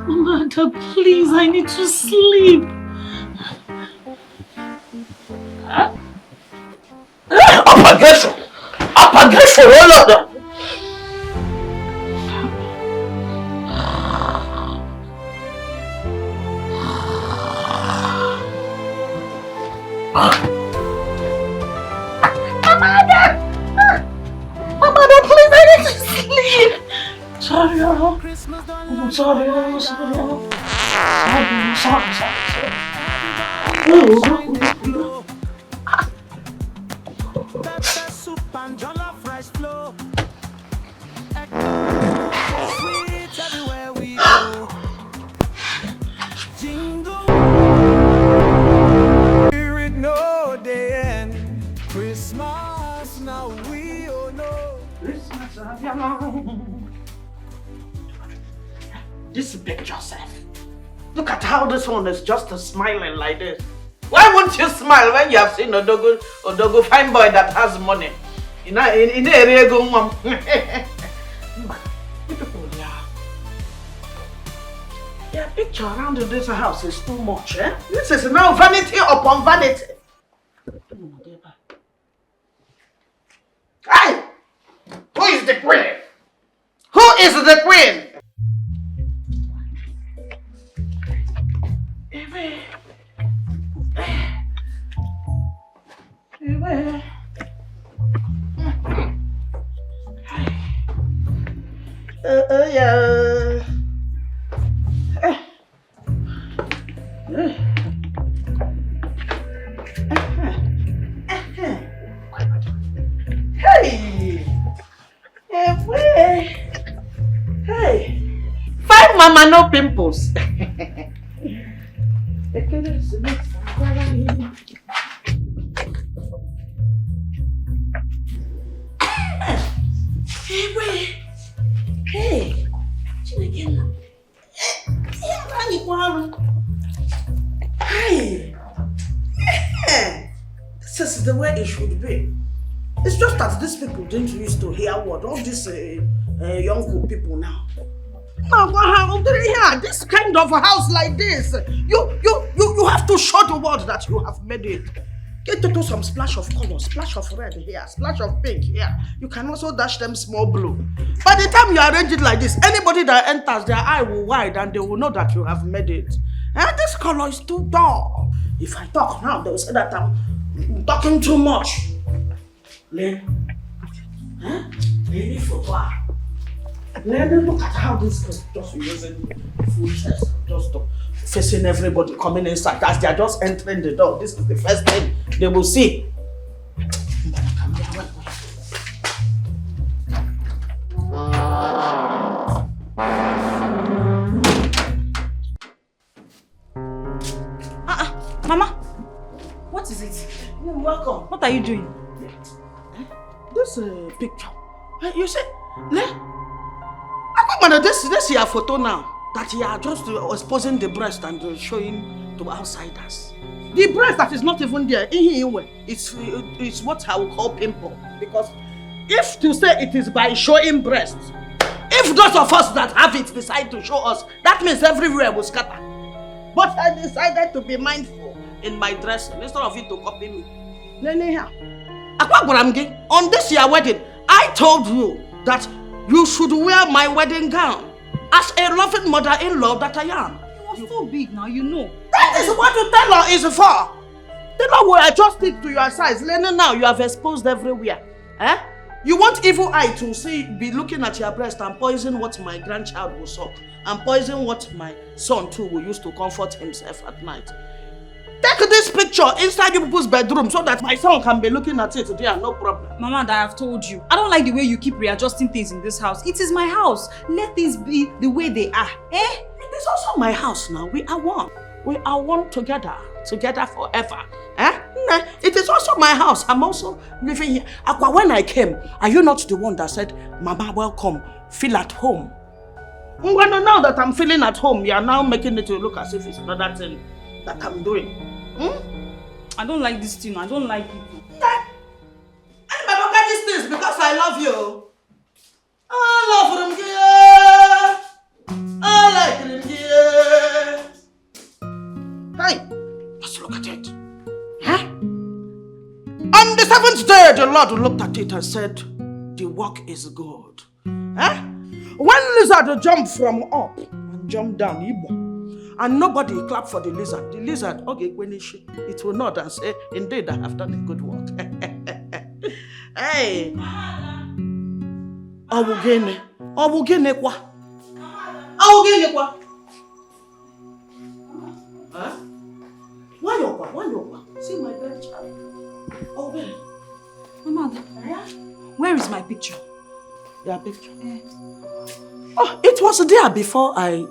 Mama, please, I need to sleep. Up against all of them. Mama, please, I need to sleep. Sorry, I'm sorry. This big Joseph. Look at how this one is just smiling like this. Why won't you smile when you have seen Odogo fine boy that has money? In the area go mom. Your picture around this house is too much, eh? This is now vanity upon vanity. Hey! Who is the queen? Who is the queen? Ebe. Yeah. Hey. Hey. Fine mama, no pimples. Hey, hey, this is the way it should be. It's just that these people didn't used to hear what all these young people now. This kind of a house like this, you have to show the world that you have made it. Get to some splash of color, splash of red here, splash of pink here. You can also dash them small blue. By the time you arrange it like this, anybody that enters, their eye will wide and they will know that you have made it. And this color is too dull. If I talk now, they will say that I'm talking too much. Len, look at how this is just using foolishness, just facing everybody coming inside as they are just entering the door. This is the first thing they will see. Mama, what is it? You're welcome. What are you doing? This picture. You see, this your photo now. That you are just exposing the breast and showing to outsiders. The breast that is not even there, it's what I will call pimple. Because if to say it is by showing breast, if those of us that have it decide to show us, that means everywhere will scatter. But I decided to be mindful in my dressing instead of it to copy me. On this year wedding, I told you that you should wear my wedding gown. As a loving mother-in-law that I am. You are so big now, you know. That is what the tailor is for. Tailor will adjust it to your size. Learning now, you have exposed everywhere. Eh? You want evil eye to be looking at your breast and poison what my grandchild will suck. And poison what my son too will use to comfort himself at night. Take this picture inside your people's bedroom so that my son can be looking at it there, no problem. Mama, I have told you. I don't like the way you keep readjusting things in this house. It is my house. Let things be the way they are. Eh? It is also my house now. We are one. We are one together forever. Eh? It is also my house. I'm also living here. Akwa, when I came, are you not the one that said, Mama, welcome, feel at home? Well, now that I'm feeling at home, you are now making it to look as if it's another thing. that I'm doing. I don't like this thing. I don't like it. And Baba, this thing is because I love you. I love them, dear. I like them, dear. Hey, just look at it. Huh? On the 7th day, the Lord looked at it and said, the work is good. Huh? When lizard jumped from up and jumped down, and nobody clapped for the lizard, okay, when it will nod and say, indeed, I have done a good work. Hey. Awugene kwa. Huh? Why you? See my bed child. Awugene. Mama, where is my picture? Your picture? Oh, it was there before I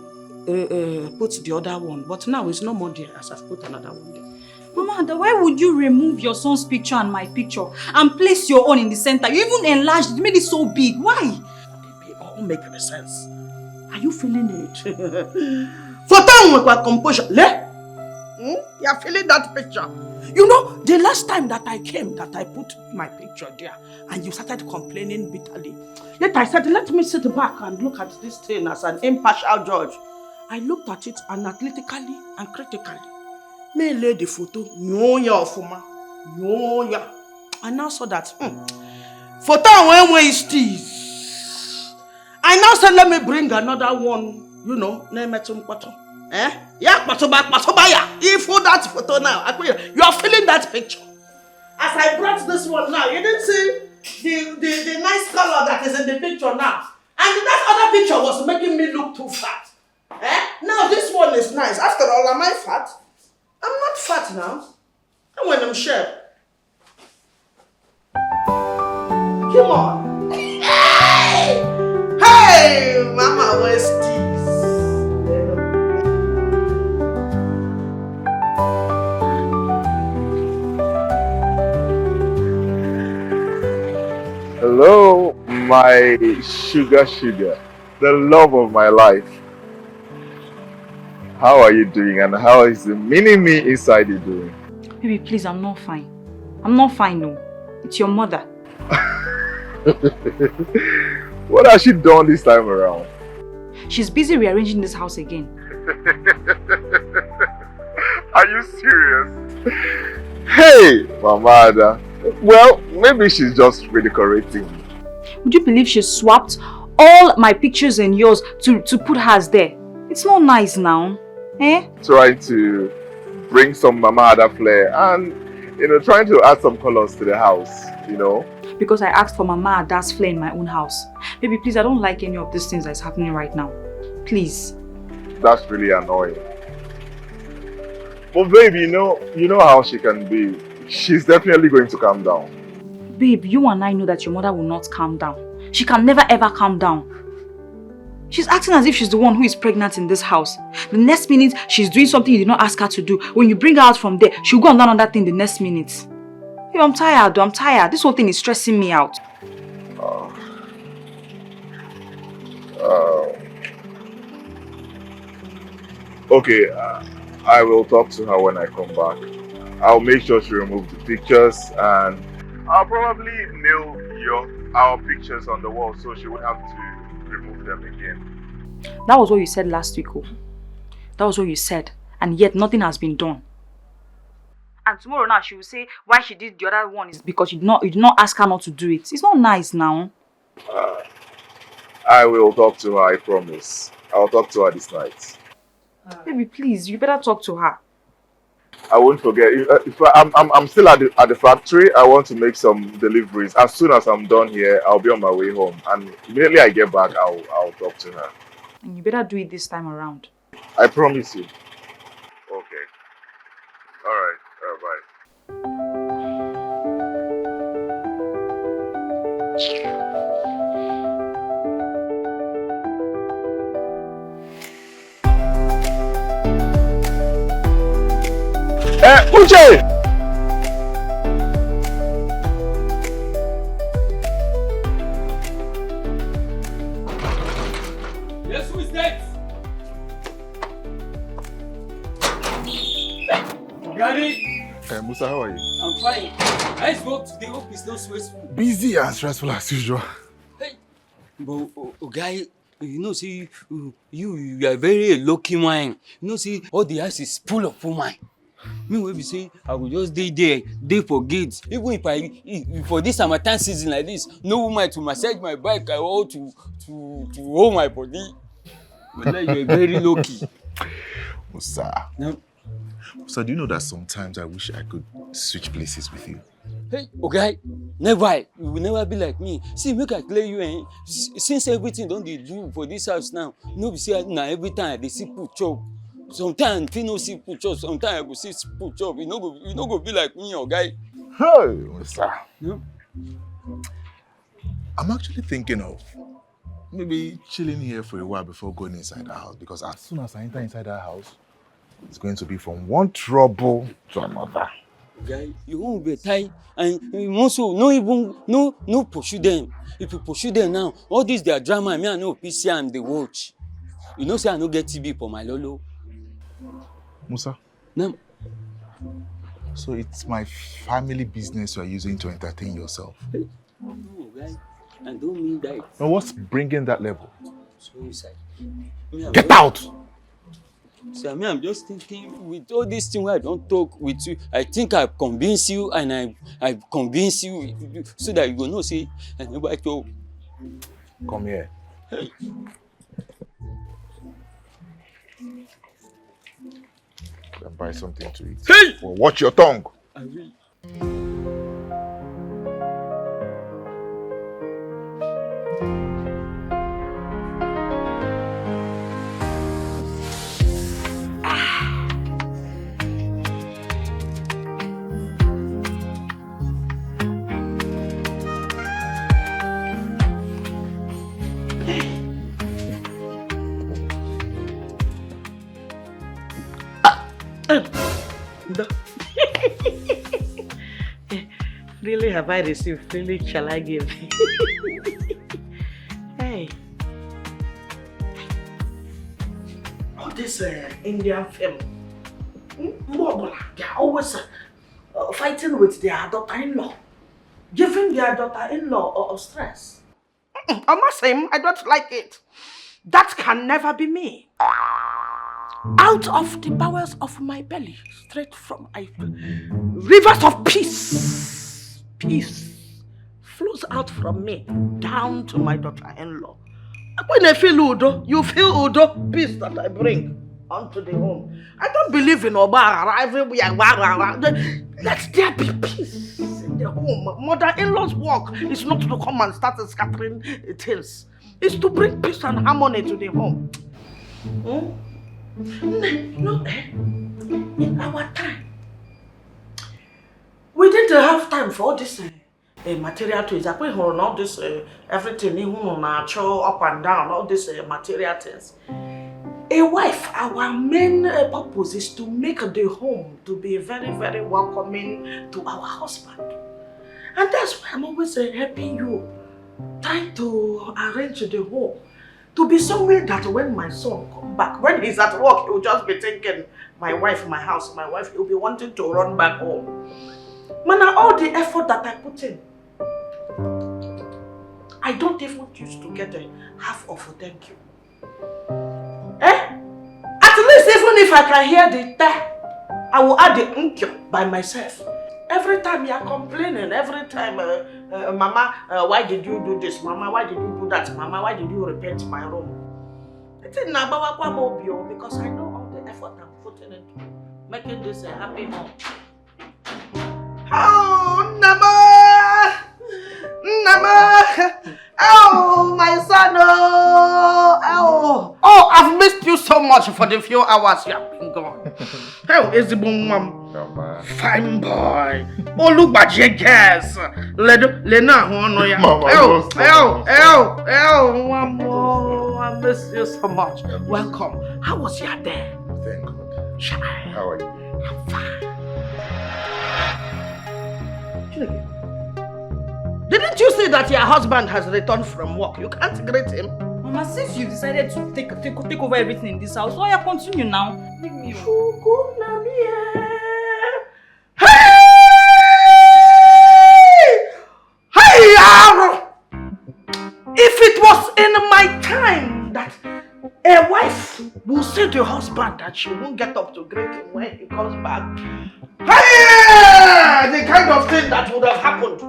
put the other one, but now it's no more there as I've put another one there. Mama, why would you remove your son's picture and my picture and place your own in the center? You even enlarged it, made it so big. Why? Baby, it all makes sense. Are you feeling it? For time with composure, you're feeling that picture. You know, the last time that I came, that I put my picture there, and you started complaining bitterly. Later I said, let me sit back and look at this thing as an impartial judge. I looked at it analytically and critically. Me lay the photo, I now saw that, photo is this. I now said, let me bring another one, name it Yeah, if for that photo now, you are feeling that picture. As I brought this one now, you didn't see the nice color that is in the picture now. And that other picture was making me look too fat. Now this one is nice. After all, am I fat? I'm not fat now. And when I'm sure. Come on. Hey, Mama, where's this? Hello, my sugar, the love of my life. How are you doing, and how is the mini-me inside you doing? Baby, please, I'm not fine. I'm not fine, no. It's your mother. What has she done this time around? She's busy rearranging this house again. Are you serious? Hey, Mama. Well, maybe she's just redecorating. Would you believe she swapped all my pictures and yours to put hers there? It's not nice now. Trying to bring some Mama Ada flair and, trying to add some colors to the house, Because I asked for Mama Ada's flair in my own house. Baby, please, I don't like any of these things that's happening right now. Please. That's really annoying. But babe, you know how she can be. She's definitely going to calm down. Babe, you and I know that your mother will not calm down. She can never ever calm down. She's acting as if she's the one who is pregnant in this house. The next minute, she's doing something you did not ask her to do. When you bring her out from there, she'll go and do another thing the next minute. Babe, I'm tired. I'm tired. This whole thing is stressing me out. Okay, I will talk to her when I come back. I'll make sure she removes the pictures, and I'll probably nail our pictures on the wall so she would have to remove them again. That was what you said last week, oh. That was what you said, and yet nothing has been done. And tomorrow now she will say why she did the other one is because you did not ask her not to do it. It's not nice now. I will talk to her, I promise. I'll talk to her this night. Baby, please, you better talk to her. I won't forget. I'm still at the factory. I want to make some deliveries. As soon as I'm done here, I'll be on my way home. And immediately I get back, I'll talk to her. And you better do it this time around. I promise you. Okay. All right. Bye. Uche! Yes, who is that? Daddy! Musa, how are you? I'm fine. How's work today? Hope it's not stressful. Busy and stressful as usual. Hey! But, guy, you know, see, you are very lucky man. You know, see, all the house is full of woman. Me will be say I will just dey for gates. Even if for this summertime season like this, no woman to massage my back or to hold my body. But like, you are very lucky. Musa. No. So do you know that sometimes I wish I could switch places with you? Hey, okay, never. You will never be like me. See, make I clear you, since everything don't dey do for this house now, no be say na every time they see put chop. Sometimes if no see put chop, sometimes I go see put chop. You no go be like me, okay? Hey, Musa. No? I'm actually thinking of maybe chilling here for a while before going inside the house, because as soon as I enter inside that house, it's going to be from one trouble to another. Guy, you won't be tired, and you also no pursue them. If you pursue them now, all this their drama, me I know PC and they watch. You know say I no get TV for my lolo. Musa? No. So it's my family business you are using to entertain yourself? No, guy, I don't mean that. Now what's bringing that level? So inside. Get out! So I'm just thinking with all these things where I don't talk with you, I think I've convinced you and I've convinced you so that you will not say I never talk. Come here. Hey. Then buy something to eat. Hey! Well, watch your tongue. I will. Really have I received? Really shall I give? Hey. All this Indian film, they are always fighting with their daughter-in-law, giving their daughter-in-law stress. I'm not saying I don't like it. That can never be me. Out of the bowels of my belly, straight from rivers of peace flows out from me down to my daughter-in-law. When I feel Udo, you feel Udo, peace that I bring onto the home. I don't believe in Oba everywhere. Let there be peace in the home. Mother-in-law's work is not to come and start scattering things. It's to bring peace and harmony to the home. No, in our time, we didn't have time for all this material things. All this everything, up and down, all these material things. A wife, our main purpose is to make the home to be very, very welcoming to our husband. And that's why I'm always helping you, trying to arrange the home to be somewhere that when my son comes back, when he's at work, he'll just be thinking, my wife, my house, my wife, he'll be wanting to run back home. Man, all the effort that I put in, I don't even used to get half of a thank you. At least even if I can hear the ta, I will add the nkyo by myself. Every time you are complaining, every time, Mama, why did you do this? Mama, why did you do that? Mama, why did you repaint my room? I think because I know all the effort I'm putting into making this a happy home. Oh, Nama! Oh, my son! Oh, I've missed you so much for the few hours you have been gone. How is the boom, mom? Fine boy. Oh, look at your gas. Lena, I miss you so much. Welcome. How was your day? Thank God. Shy. How are you? I'm fine. Didn't you say that your husband has returned from work? You can't greet him. Mama, since you decided to take over everything in this house, why you continue now? Leave me. will say to your husband that she won't get up to greet him when he comes back. Hey! The kind of thing that would have happened.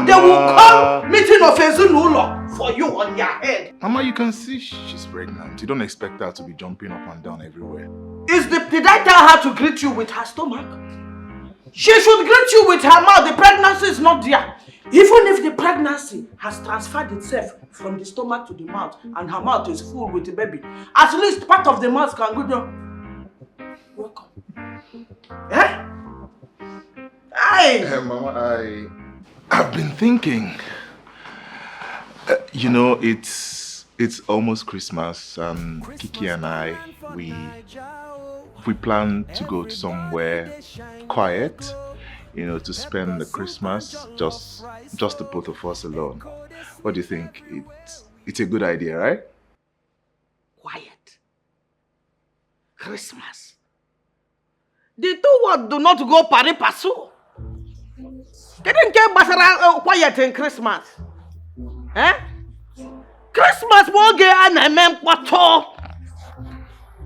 They will call meeting of Ezinụlọ for you on your head. Mama, you can see she's pregnant. You don't expect her to be jumping up and down everywhere. Did I tell her to greet you with her stomach? She should greet you with her mouth. The pregnancy is not there. Even if the pregnancy has transferred itself from the stomach to the mouth and her mouth is full with the baby, at least part of the mouth can go down. Welcome. Eh? Hey! Mama, I've been thinking. You know, it's almost Christmas, and Kiki and I, we plan to go to somewhere quiet, you know, to spend the Christmas just the both of us alone. What do you think? It's a good idea, right? Quiet. Christmas. The two words do not go pari passu. They didn't get quiet in Christmas. Eh? Christmas won't get an amen pato.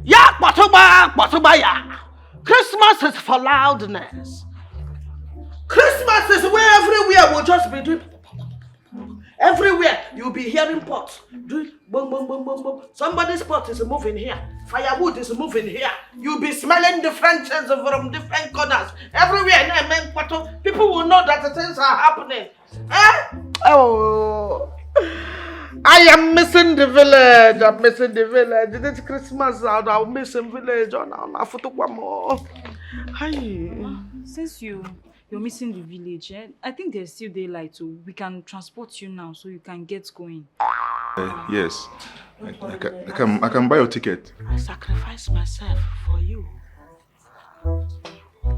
Ya patoba ya. Christmas is for loudness. Christmas is where everywhere will just be doing. Everywhere you'll be hearing pots doing boom boom boom boom boom. Somebody's pot is moving here. Firewood is moving here. You'll be smelling different scents from different corners. Everywhere, people will know that things are happening. Eh? Oh, I am missing the village. I'm missing the village. This Christmas, I'm missing village. Since you're missing the village, I think there's still daylight, so we can transport you now, so you can get going. Yes, I can buy your ticket. I sacrifice myself for you.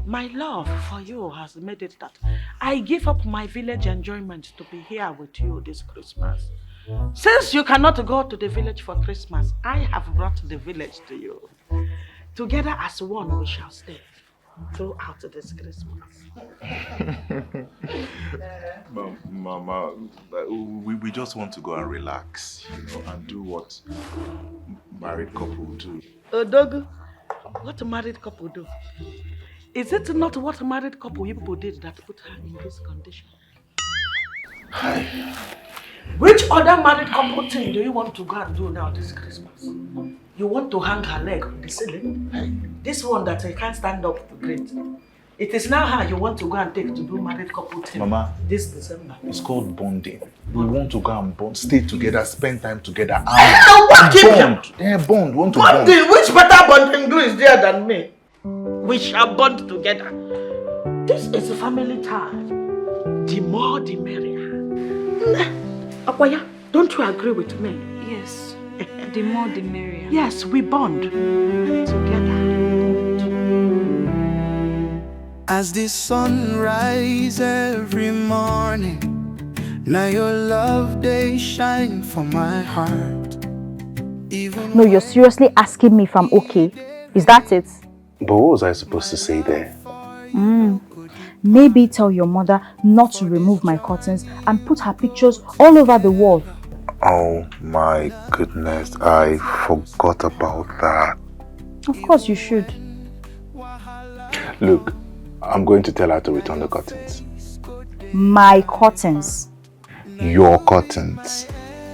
My love for you has made it that I give up my village enjoyment to be here with you this Christmas. Since you cannot go to the village for Christmas, I have brought the village to you. Together as one we shall stay throughout this Christmas. Mama, we just want to go and relax, you know, and do what married couple do. Dogu, what a married couple do? Is it not what a married couple you people did that put her in this condition? Which other married couple thing do you want to go and do now this Christmas? You want to hang her leg on the ceiling? This one that I can't stand up to greet. It is now her you want to go and take to do married couple thing. Mama, this December. It's called bonding. We want to go and bond, stay together, spend time together. Bond. Yeah, bond. Want to bonding. Bond. Which better bonding do is there than me? We shall bond together. This is a family time. The more the merrier. Akwaya, don't you agree with me? Yes. The more the merrier. Yes, we bond together. As the sun rises every morning, now your love they shine for my heart. Even no, you're seriously asking me if I'm okay? Is that it? But what was I supposed to say there? Maybe tell your mother not to remove my curtains and put her pictures all over the wall. Oh my goodness, I forgot about that. Of course you should. Look, I'm going to tell her to return the curtains. My curtains? Your curtains.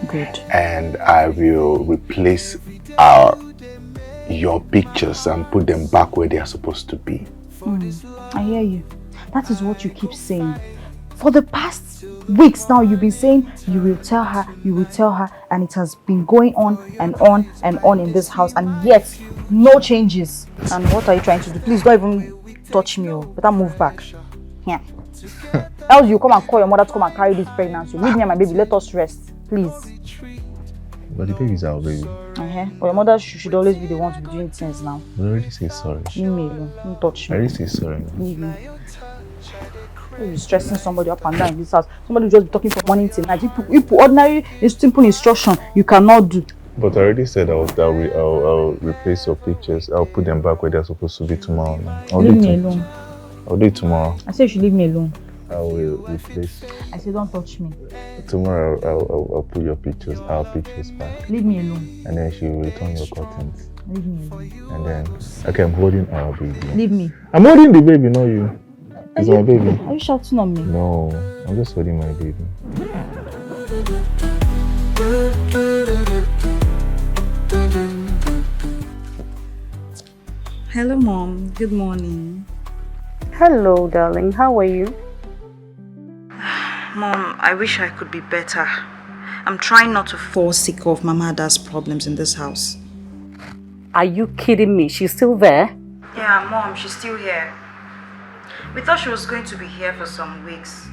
Good. And I will replace your pictures and put them back where they are supposed to be. I hear you. That is what you keep saying. For the past weeks now, you've been saying you will tell her, and it has been going on and on and on in this house, and yet no changes. And what are you trying to do? Please don't even touch me. Better move back. Yeah. Else you come and call your mother to come and carry this pregnancy. Leave me and my baby. Let us rest, please. But the baby's our baby. But your mother should always be the one to be doing things now. I already say sorry. Leave me alone. Don't touch me. I already say sorry. Leave me. You're stressing somebody up and down in this house. Somebody will just be talking from morning till night. You put ordinary, simple instruction you cannot do. But I already said I'll replace your pictures. I'll put them back where they're supposed to be tomorrow. Leave me alone. I'll do it tomorrow. I said you should leave me alone. I will replace. I said, don't touch me. Tomorrow I'll put our pictures back. Leave me alone. And then she will return your curtains. Leave me alone. And then, okay, I'm holding our baby. Leave me. I'm holding the baby, not you. It's my baby. Are you shouting on me? No, I'm just holding my baby. Hello, Mom. Good morning. Hello, darling. How are you? Mom, I wish I could be better. I'm trying not to fall sick of Mama Ada's problems in this house. Are you kidding me? She's still there? Yeah, Mom, she's still here. We thought she was going to be here for some weeks.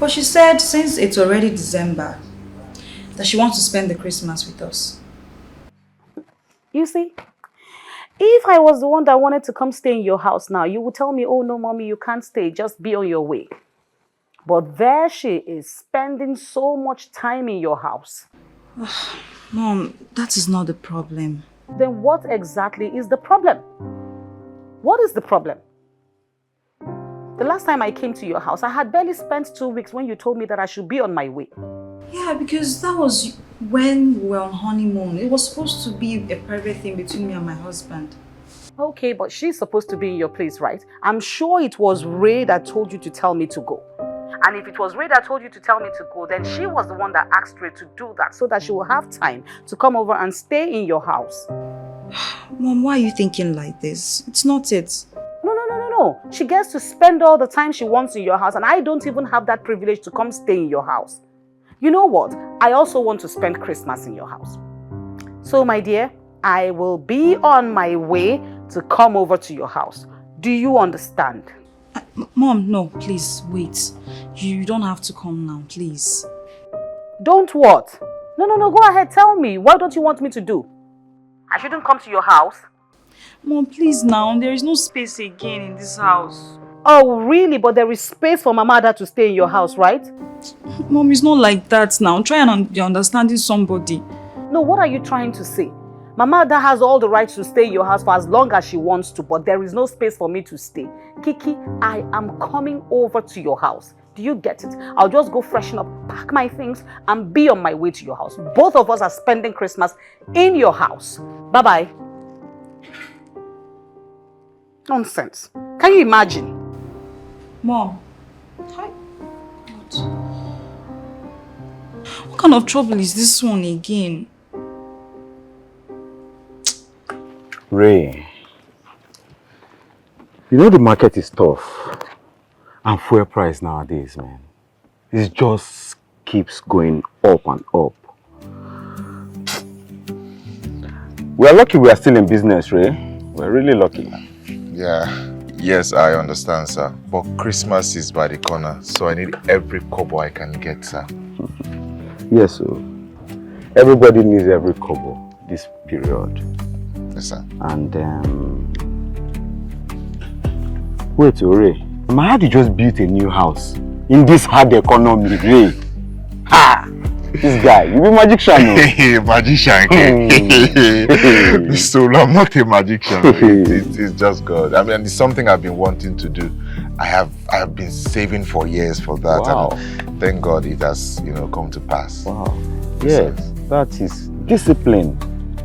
But she said since it's already December, that she wants to spend the Christmas with us. You see, if I was the one that wanted to come stay in your house now, you would tell me, oh no, mommy, you can't stay, just be on your way. But there she is, spending so much time in your house. Mom, that is not the problem. Then what exactly is the problem? What is the problem? The last time I came to your house, I had barely spent 2 weeks when you told me that I should be on my way. Yeah, because that was when we were on honeymoon. It was supposed to be a private thing between me and my husband. Okay, but she's supposed to be in your place, right? I'm sure it was Ray that told you to tell me to go. And if it was Ray that told you to tell me to go, then she was the one that asked Ray to do that so that she will have time to come over and stay in your house. Mom, why are you thinking like this? It's not it. No. She gets to spend all the time she wants in your house, and I don't even have that privilege to come stay in your house. You know what? I also want to spend Christmas in your house. So, my dear, I will be on my way to come over to your house. Do you understand? Mom, no, please, wait. You don't have to come now, please. Don't what? No, go ahead, tell me. What don't you want me to do? I shouldn't come to your house? Mom, please now, there is no space again in this house. Oh, really? But there is space for Mama Ada to stay in your house, right? Mom, it's not like that now. Try and be understanding somebody. No, what are you trying to say? Mama Ada has all the right to stay in your house for as long as she wants to, but there is no space for me to stay. Kiki, I am coming over to your house. Do you get it? I'll just go freshen up, pack my things, and be on my way to your house. Both of us are spending Christmas in your house. Bye-bye. Nonsense. Can you imagine? Mom. Hi. What kind of trouble is this one again? Ray, you know the market is tough. And fuel price nowadays, man, it just keeps going up and up. We are lucky we are still in business, Ray. We're really lucky. Yeah, yes, I understand, sir. But Christmas is by the corner, so I need every kobo I can get, sir. Yes, sir. Everybody needs every kobo this period. Yes, sir. And, wait, Ray. I had to just build a new house in this hard economy, Ray. Ha! This guy, you be magician. Hey, magician. So I'm not a magician. It's just God. I mean, it's something I've been wanting to do. I have been saving for years for that. Wow. And thank God it has, come to pass. Wow. Yes, that is discipline.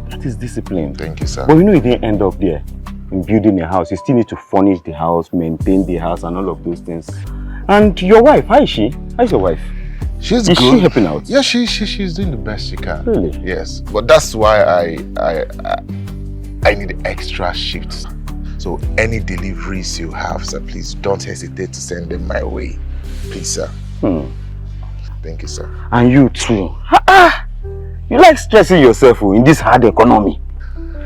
That is discipline. Thank you, sir. But you didn't end up there. In building a house, you still need to furnish the house, maintain the house, and all of those things. And your wife, how is she? How is your wife? She's good. Is she helping out? Yeah, she's doing the best she can. Really? Yes, but that's why I need extra shifts. So any deliveries you have, sir, please don't hesitate to send them my way, please, sir. Thank you, sir. And you too. You like stressing yourself in this hard economy.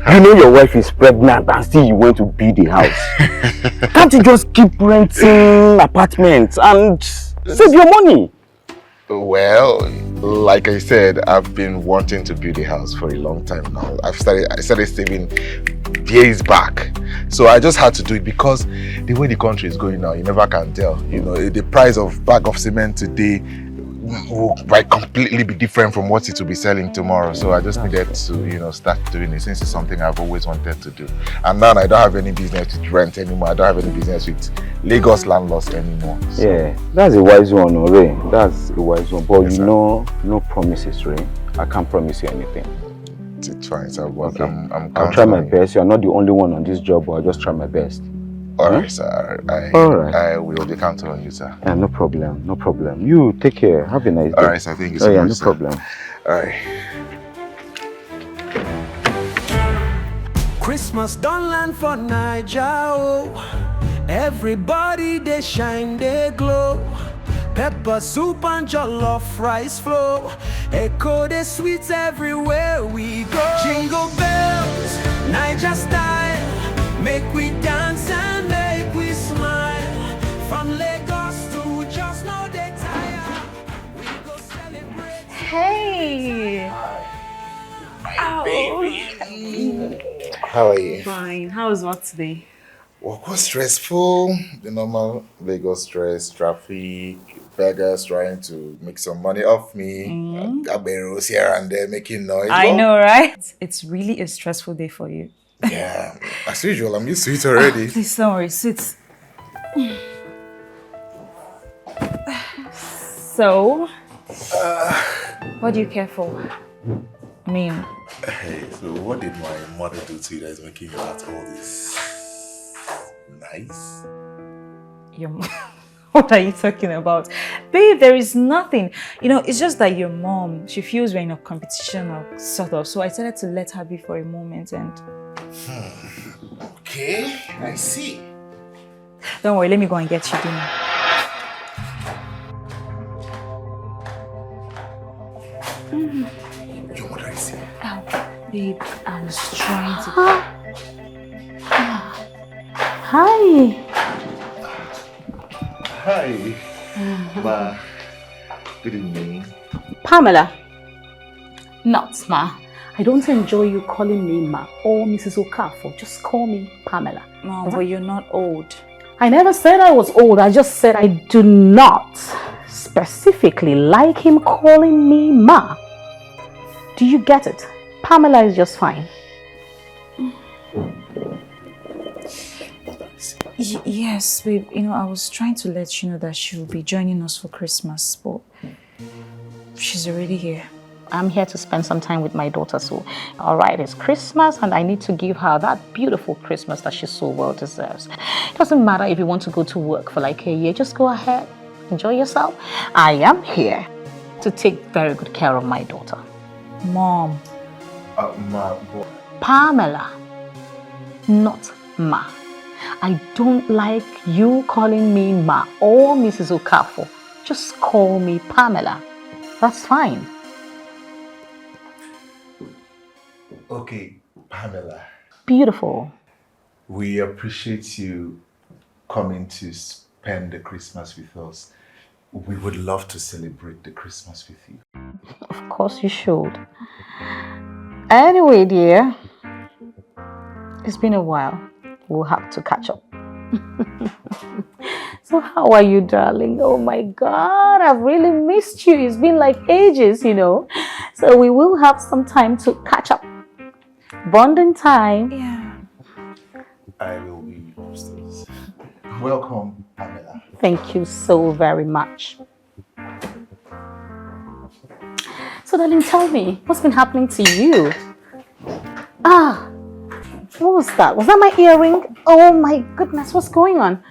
You know your wife is pregnant and still you want to build a house. Can't you just keep renting apartments and save your money? Well, like I said, I've been wanting to build a house for a long time now. I started saving years back. So I just had to do it because the way the country is going now, you never can tell. The price of bag of cement today will like completely be different from what it will be selling tomorrow. So I just needed to, start doing it since it's something I've always wanted to do. And now I don't have any business with rent anymore. I don't have any business with Lagos landlords anymore. So. Yeah, that's a wise one, Ray. That's a wise one. But yes, no promises, Ray. I can't promise you anything. It's fine, sir. But okay. I'll try my best. You're not the only one on this job, but I'll just try my best. Alright, sir. I will be counting on you, sir. Yeah, no problem. No problem. You take care. Have a nice day. Alright, sir. Thank you so much. No problem. Alright. Christmas don't land for Naija, oh. Everybody they shine, they glow. Pepper soup and jollof rice flow. Echo the sweets everywhere we go. Jingle bells, Naija style. Make we dance and make we smile. From Lagos to just know they tire. We go celebrate. Hey! Hi, baby. How are you? Fine. How was work today? Work was stressful. The normal Lagos stress, traffic, beggars trying to make some money off me. Gaberos here and there making noise. I know, right? It's really a stressful day for you. Yeah, as usual, I'm used to it already. Please don't worry, sit. So, what do you care for? Me. Hey, so what did my mother do to you that is making you act all this nice? What are you talking about? Babe, there is nothing. It's just that your mom, she feels we're in a competition or sort of. So I decided to let her be for a moment and... Okay, I see. Don't worry, let me go and get you dinner. Your mother is here. Oh, babe, I was trying to... Hi. Hi. Ma. Good evening. Pamela. Not Ma. I don't enjoy you calling me Ma or Mrs. Okafor. Just call me Pamela. Mom, but you're not old. I never said I was old. I just said I do not specifically like him calling me Ma. Do you get it? Pamela is just fine. Yes, babe. I was trying to let you know that she will be joining us for Christmas, but she's already here. I'm here to spend some time with my daughter, so all right, it's Christmas and I need to give her that beautiful Christmas that she so well deserves. It doesn't matter if you want to go to work for like a year, just go ahead, enjoy yourself. I am here to take very good care of my daughter. Mom. Ma. Pamela, not Ma. I don't like you calling me Ma or Mrs. Okafor. Just call me Pamela. That's fine. Okay, Pamela. Beautiful. We appreciate you coming to spend the Christmas with us. We would love to celebrate the Christmas with you. Of course you should. Anyway, dear, it's been a while. We'll have to catch up. So how are you, darling? Oh my God, I've really missed you. It's been like ages, So we will have some time to catch up. Bonding time. Yeah. I will be upstairs. Welcome, Pamela. Thank you so very much. So darling, tell me, what's been happening to you? What was that? Was that my earring? Oh my goodness, what's going on?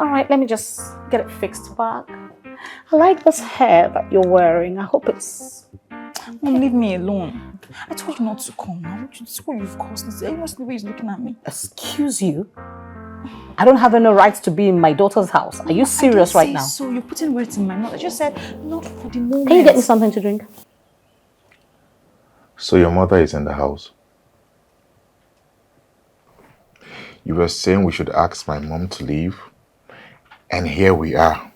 All right, let me just get it fixed back. I like this hair that you're wearing. I hope it's... Mom, leave me alone. I told you not to come now. This is what you've caused. Everyone's the way he's looking at me. Excuse you? I don't have any rights to be in my daughter's house. Are you serious right now? So you're putting words in my mouth. I just said, not for the moment. Can you get me something to drink? So your mother is in the house? You were saying we should ask my mom to leave, and here we are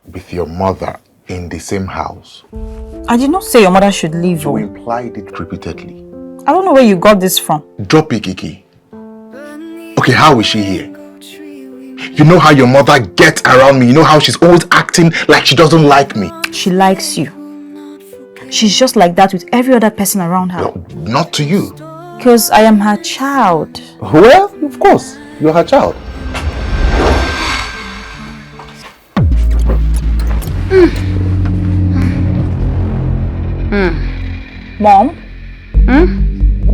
with your mother in the same house. I did not say your mother should leave. You implied it repeatedly. I don't know where you got this from. Drop it, Kiki. Okay, how is she here? You know how your mother gets around me. You know how she's always acting like she doesn't like me. She likes you. She's just like that with every other person around her. No, not to you. Because I am her child. Well, of course. You're her child. Mom?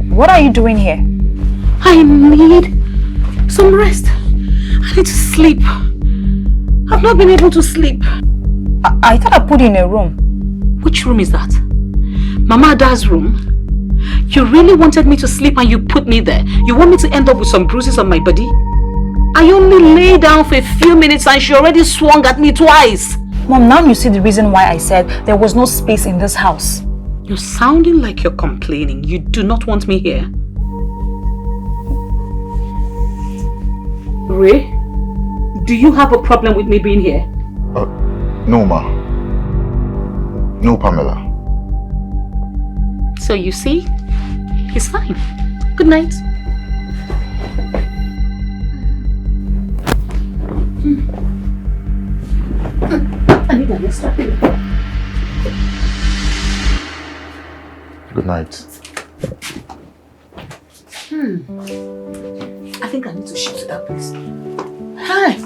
What are you doing here? I need some rest. I need to sleep. I've not been able to sleep. I thought I put you in a room. Which room is that? Mama Ada's room? You really wanted me to sleep and you put me there. You want me to end up with some bruises on my body? I only lay down for a few minutes and she already swung at me twice. Mom, now you see the reason why I said there was no space in this house. You're sounding like you're complaining. You do not want me here. Ray, do you have a problem with me being here? No, Ma. No, Pamela. So you see, it's fine. Good night. I need a rest. Good night. I think I need to shift to that place. Hi.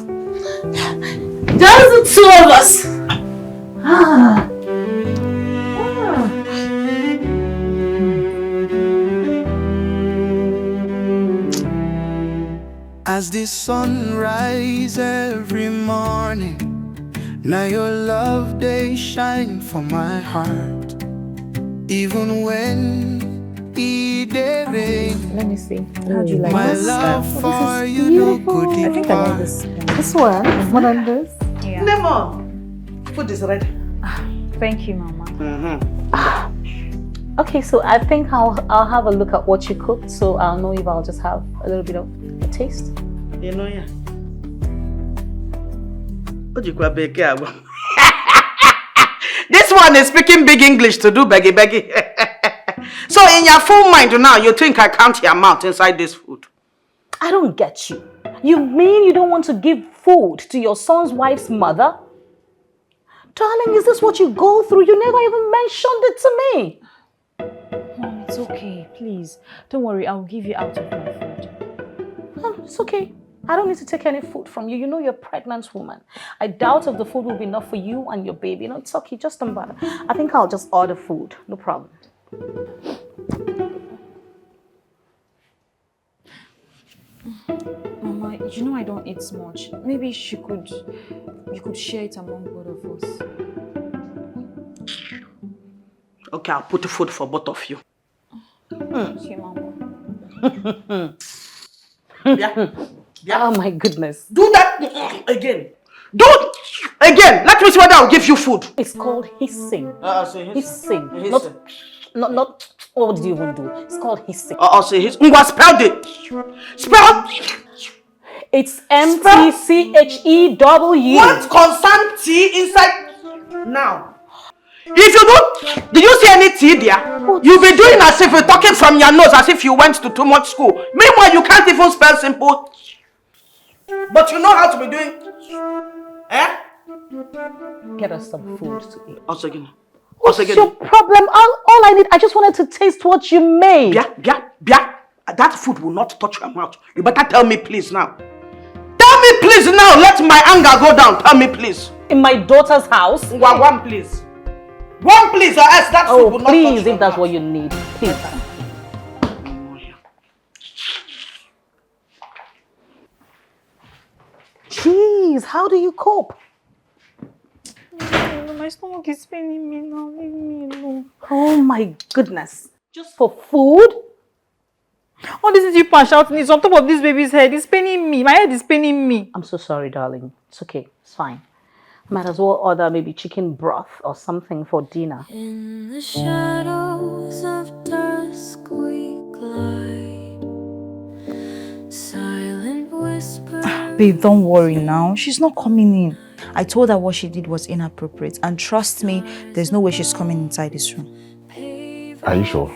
Just the two of us. As the sun rises every morning, now your love they shine for my heart. Even when it rains, Let me see. How do you like my this? love Oh, for this is you no beautiful. good I think I like this. This one? More than this? Yeah. Lemon! Food is ready. Thank you, Mama. Okay, so I think I'll have a look at what you cooked, so I'll know if I'll just have a little bit of a taste. You know, yeah. This one is speaking big English to do beggy beggy. So in your full mind now, you think I count your mouth inside this food? I don't get you. You mean you don't want to give food to your son's wife's mother? Darling, is this what you go through? You never even mentioned it to me. Mom, it's okay. Please. Don't worry. I'll give you out of my food. It's okay. I don't need to take any food from you. You know you're a pregnant woman. I doubt if the food will be enough for you and your baby. No, it's okay. Just don't bother. I think I'll just order food. No problem. Mama, you know I don't eat much. Maybe you could share it among both of us. Okay, I'll put the food for both of you. Okay, Mama. Yeah. Oh my goodness. Do that again. Do it again. Let me see whether I'll give you food. It's called hissing. Say Hissing. Hissing. Not, what did you even do? It's called hissing. Say his. Spell it. Spell. It's M-T-C-H-E-W. What concern T inside now? If you don't, did you see any tea there? You'll be doing as if you're talking from your nose, as if you went to too much school. Meanwhile, you can't even spell simple. But you know how to be doing. Eh? Get us some food to eat. What's again? What's your problem? All I need, I just wanted to taste what you made. Yeah. That food will not touch your mouth. You better tell me please now. Tell me please now. Let my anger go down. Tell me please. In my daughter's house? One please. One please, or else that food will not touch your mouth. Please, if that's what you need. Please. Jeez, how do you cope? My stomach is paining me now. Leave me alone. Oh my goodness. Just for food? All this is you shouting. It's on top of this baby's head. It's paining me. My head is paining me. I'm so sorry, darling. It's okay. It's fine. Might as well order maybe chicken broth or something for dinner. In the shadows of dusk we glide. Silent whisper. Babe, don't worry now. She's not coming in. I told her what she did was inappropriate. And trust me, there's no way she's coming inside this room. Are you sure?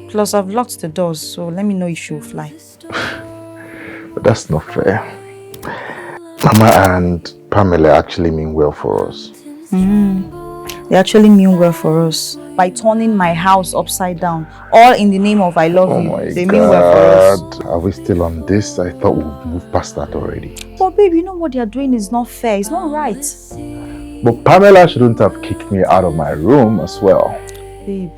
Plus, I've locked the doors, so let me know if she'll fly. But that's not fair. Mama and Pamela actually mean well for us. They actually mean well for us by turning my house upside down, all in the name of I love Oh you. my They God. mean well for us. Are we still on this? I thought we'd moved past that already. But babe, you know what they are doing is not fair. It's not right. But Pamela shouldn't have kicked me out of my room as well. Babe,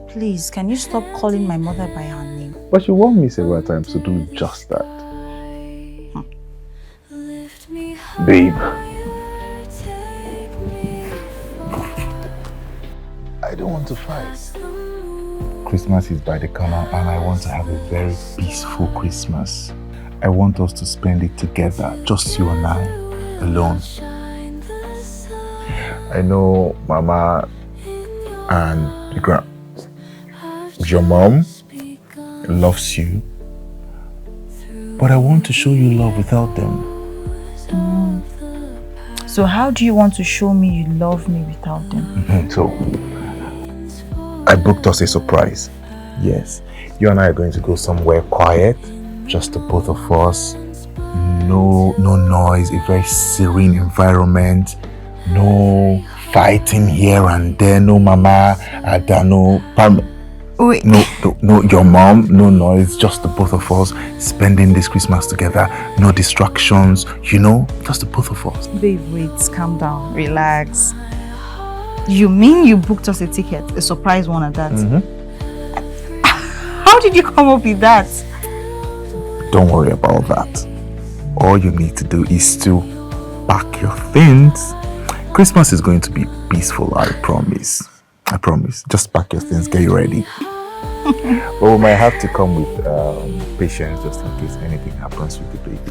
please, can you stop calling my mother by her name? But she warned me several times to do just that. Babe. I don't want to fight. Christmas is by the corner and I want to have a very peaceful Christmas. I want us to spend it together, just you and I, alone. I know Mama and your mom loves you, but I want to show you love without them. So how do you want to show me you love me without them? So, I booked us a surprise. Yes, you and I are going to go somewhere quiet, just the both of us. No noise, a very serene environment. No fighting here and there. No Mama, Ada, no Pam. Wait. No, your mom. No noise. Just the both of us spending this Christmas together. No distractions. You know, just the both of us. Babe, wait, calm down, relax. You mean you booked us a ticket, a surprise one at that? How did you come up with that? Don't worry about that. All you need to do is to pack your things. Christmas is going to be peaceful, I promise. I promise. Just pack your things, get ready. But we might have to come with patience just in case anything happens with the baby.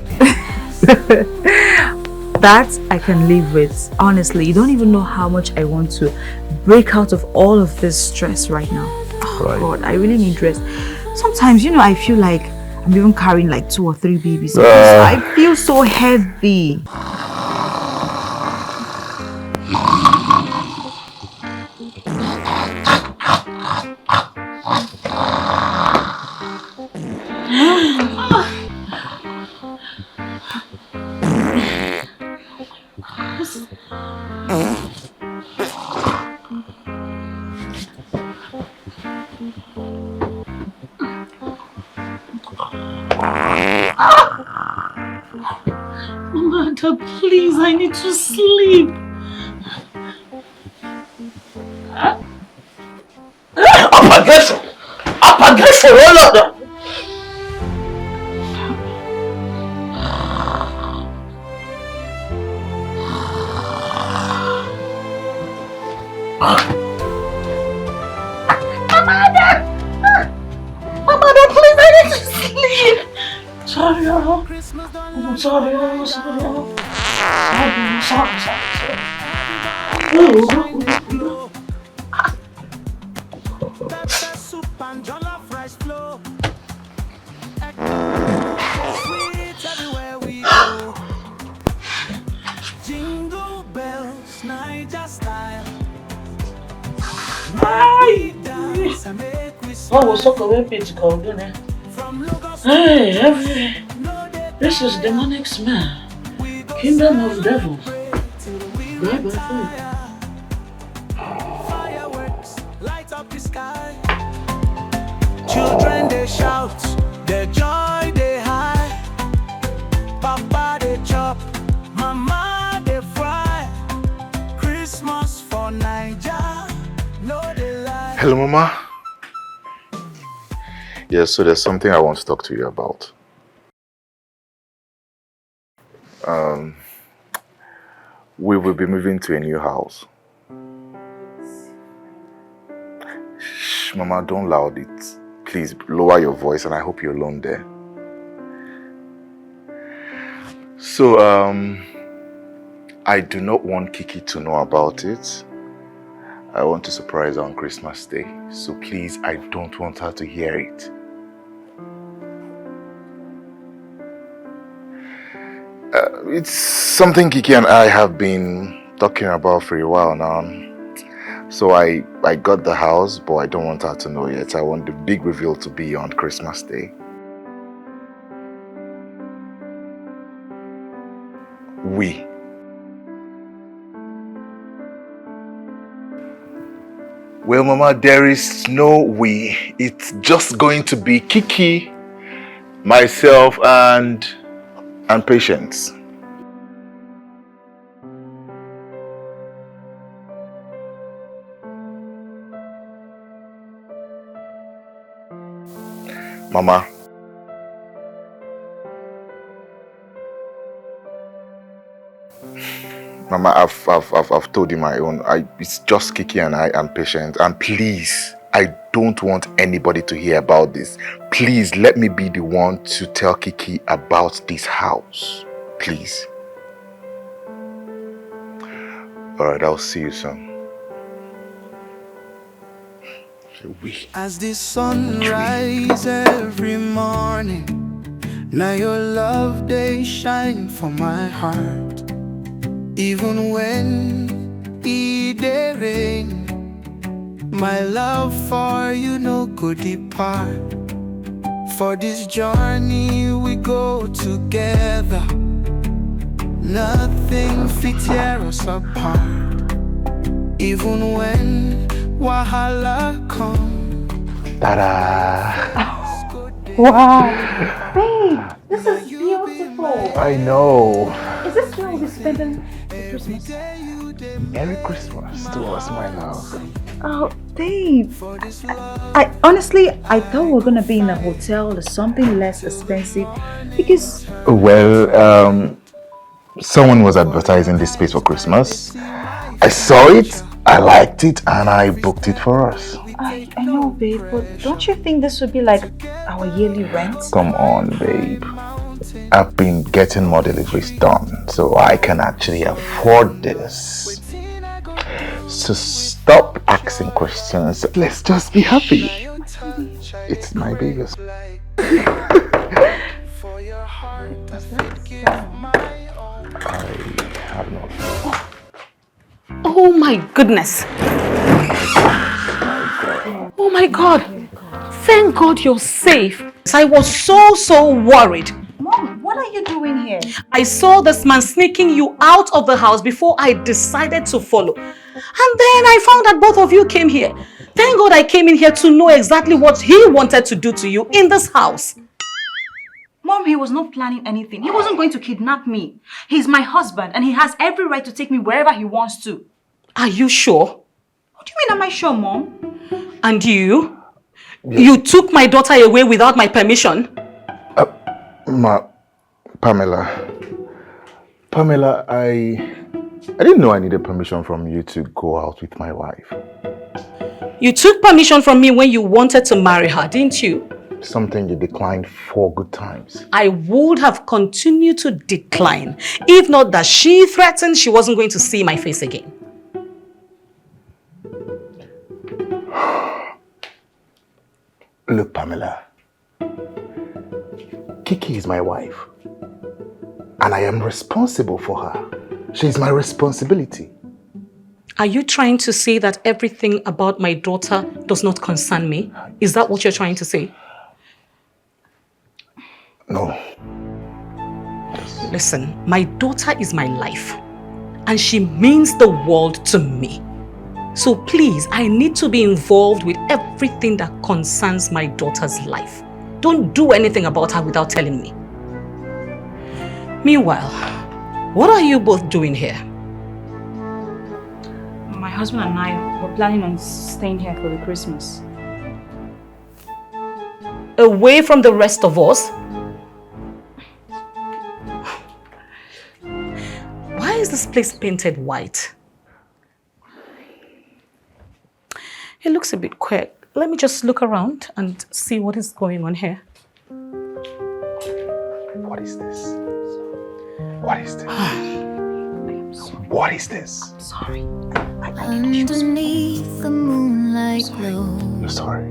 That I can live with. Honestly, you don't even know how much I want to break out of all of this stress right now. Oh Right. God, I really need rest. Sometimes, you know, I feel like I'm even carrying like 2 or 3 babies. I feel so heavy. Mother, please, I need to sleep. Aggression, oh Lord! Mother, please, I need to sleep. Sorry, I'm sorry. Jingle bells, Naija style. Oh, what's up with it called, eh? Hey, everywhere. This is demonic smell. Kingdom of devils. Bye bye. Fireworks light up the sky. Children they shout, their joy they high. Papa they chop, mama they fry. Christmas for Naija, no they lie. Hello, Mama. Yes, so there's something I want to talk to you about. We will be moving to a new house. Shh, Mama, don't loud it. Please lower your voice, and I hope you're alone there. So, I do not want Kiki to know about it. I want to surprise her on Christmas Day. So please, I don't want her to hear it. It's something Kiki and I have been talking about for a while now. So I got the house, but I don't want her to know yet. I want the big reveal to be on Christmas Day. we. Well, Mama, there is no we. It's just going to be Kiki, myself, and Patience. Mama. Mama, I've told you my own. It's just Kiki and I and Patience. And please, I don't want anybody to hear about this. Please, let me be the one to tell Kiki about this house. Please. Alright, I'll see you soon. As the sun rises every morning, now your love they shine for my heart. Even when it dey rain, my love for you no go depart. For this journey we go together, nothing fit tear us apart. Even when wahala come. Ta-da! Wow. Babe, this is beautiful. I know. Is this where we'll be spending the Christmas? Merry Christmas to us, my love. Oh, babe. I honestly, I thought we were going to be in a hotel or something less expensive because... Well, someone was advertising this space for Christmas. I saw it, I liked it, and I booked it for us. I know, babe, but don't you think this would be like our yearly rent? Come on, babe. I've been getting more deliveries done, so I can actually afford this. So stop asking questions. Let's just be happy. It's my biggest. I have no. Oh my goodness. Oh my God. Thank God you're safe. I was so worried. Mom, what are you doing here? I saw this man sneaking you out of the house before I decided to follow. And then I found that both of you came here. Thank God I came in here to know exactly what he wanted to do to you in this house. Mom, he was not planning anything. He wasn't going to kidnap me. He's my husband and he has every right to take me wherever he wants to. Are you sure? What do you mean, am I sure, Mom? And you? You took my daughter away without my permission? Pamela, I didn't know I needed permission from you to go out with my wife. You took permission from me when you wanted to marry her, didn't you? Something you declined 4 good times. I would have continued to decline, if not that she threatened she wasn't going to see my face again. Look, Pamela, Kiki is my wife, and I am responsible for her. She's my responsibility. Are you trying to say that everything about my daughter does not concern me? Is that what you're trying to say? No. Listen, my daughter is my life, and she means the world to me. So please, I need to be involved with everything that concerns my daughter's life. Don't do anything about her without telling me. Meanwhile, what are you both doing here? My husband and I were planning on staying here for the Christmas. Away from the rest of us? Why is this place painted white? It looks a bit quiet. Let me just look around and see what is going on here. What is this? What is this? What is this? Sorry. Underneath the moonlight glow, I'm sorry.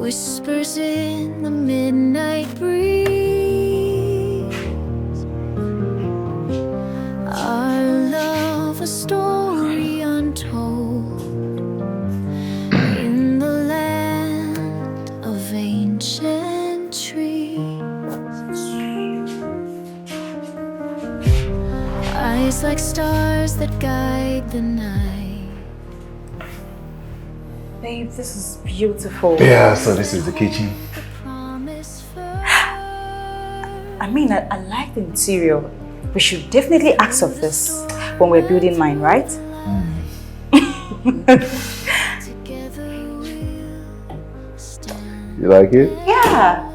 whispers in the midnight breeze. Our love a story untold in the land of ancient trees. eyes like stars that guide the night. Babe, this is beautiful. Yeah, so this is the kitchen. I mean, I like the interior. We should definitely ask of this when we're building mine, right? You like it? Yeah.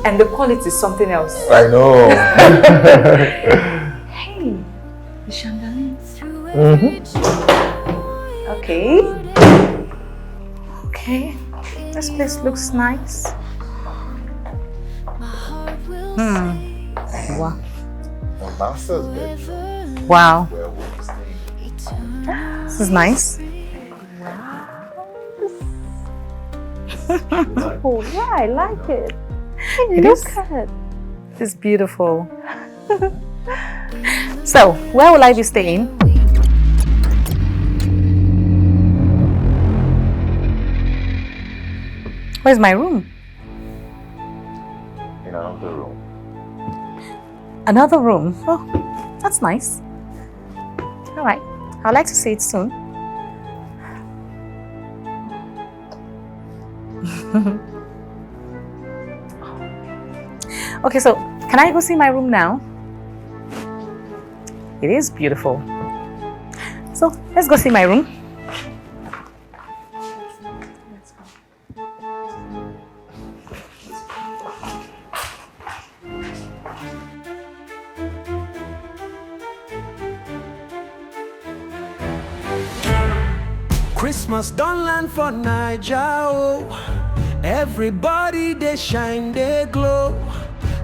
And the quality is something else. I know. Hey, the chandelier. Okay. Okay. This place looks nice. Wow. The master's bedroom. Wow. Where we'll be staying. This is nice. Oh, yeah, I like it. Look at it. It's beautiful. So, where will I be staying? Where's my room? In another room. Another room. Oh, that's nice. All right. I'd like to see it soon. Okay, so can I go see my room now? It is beautiful. So let's go see my room. Christmas don't land for Naija, oh. Everybody they shine, they glow.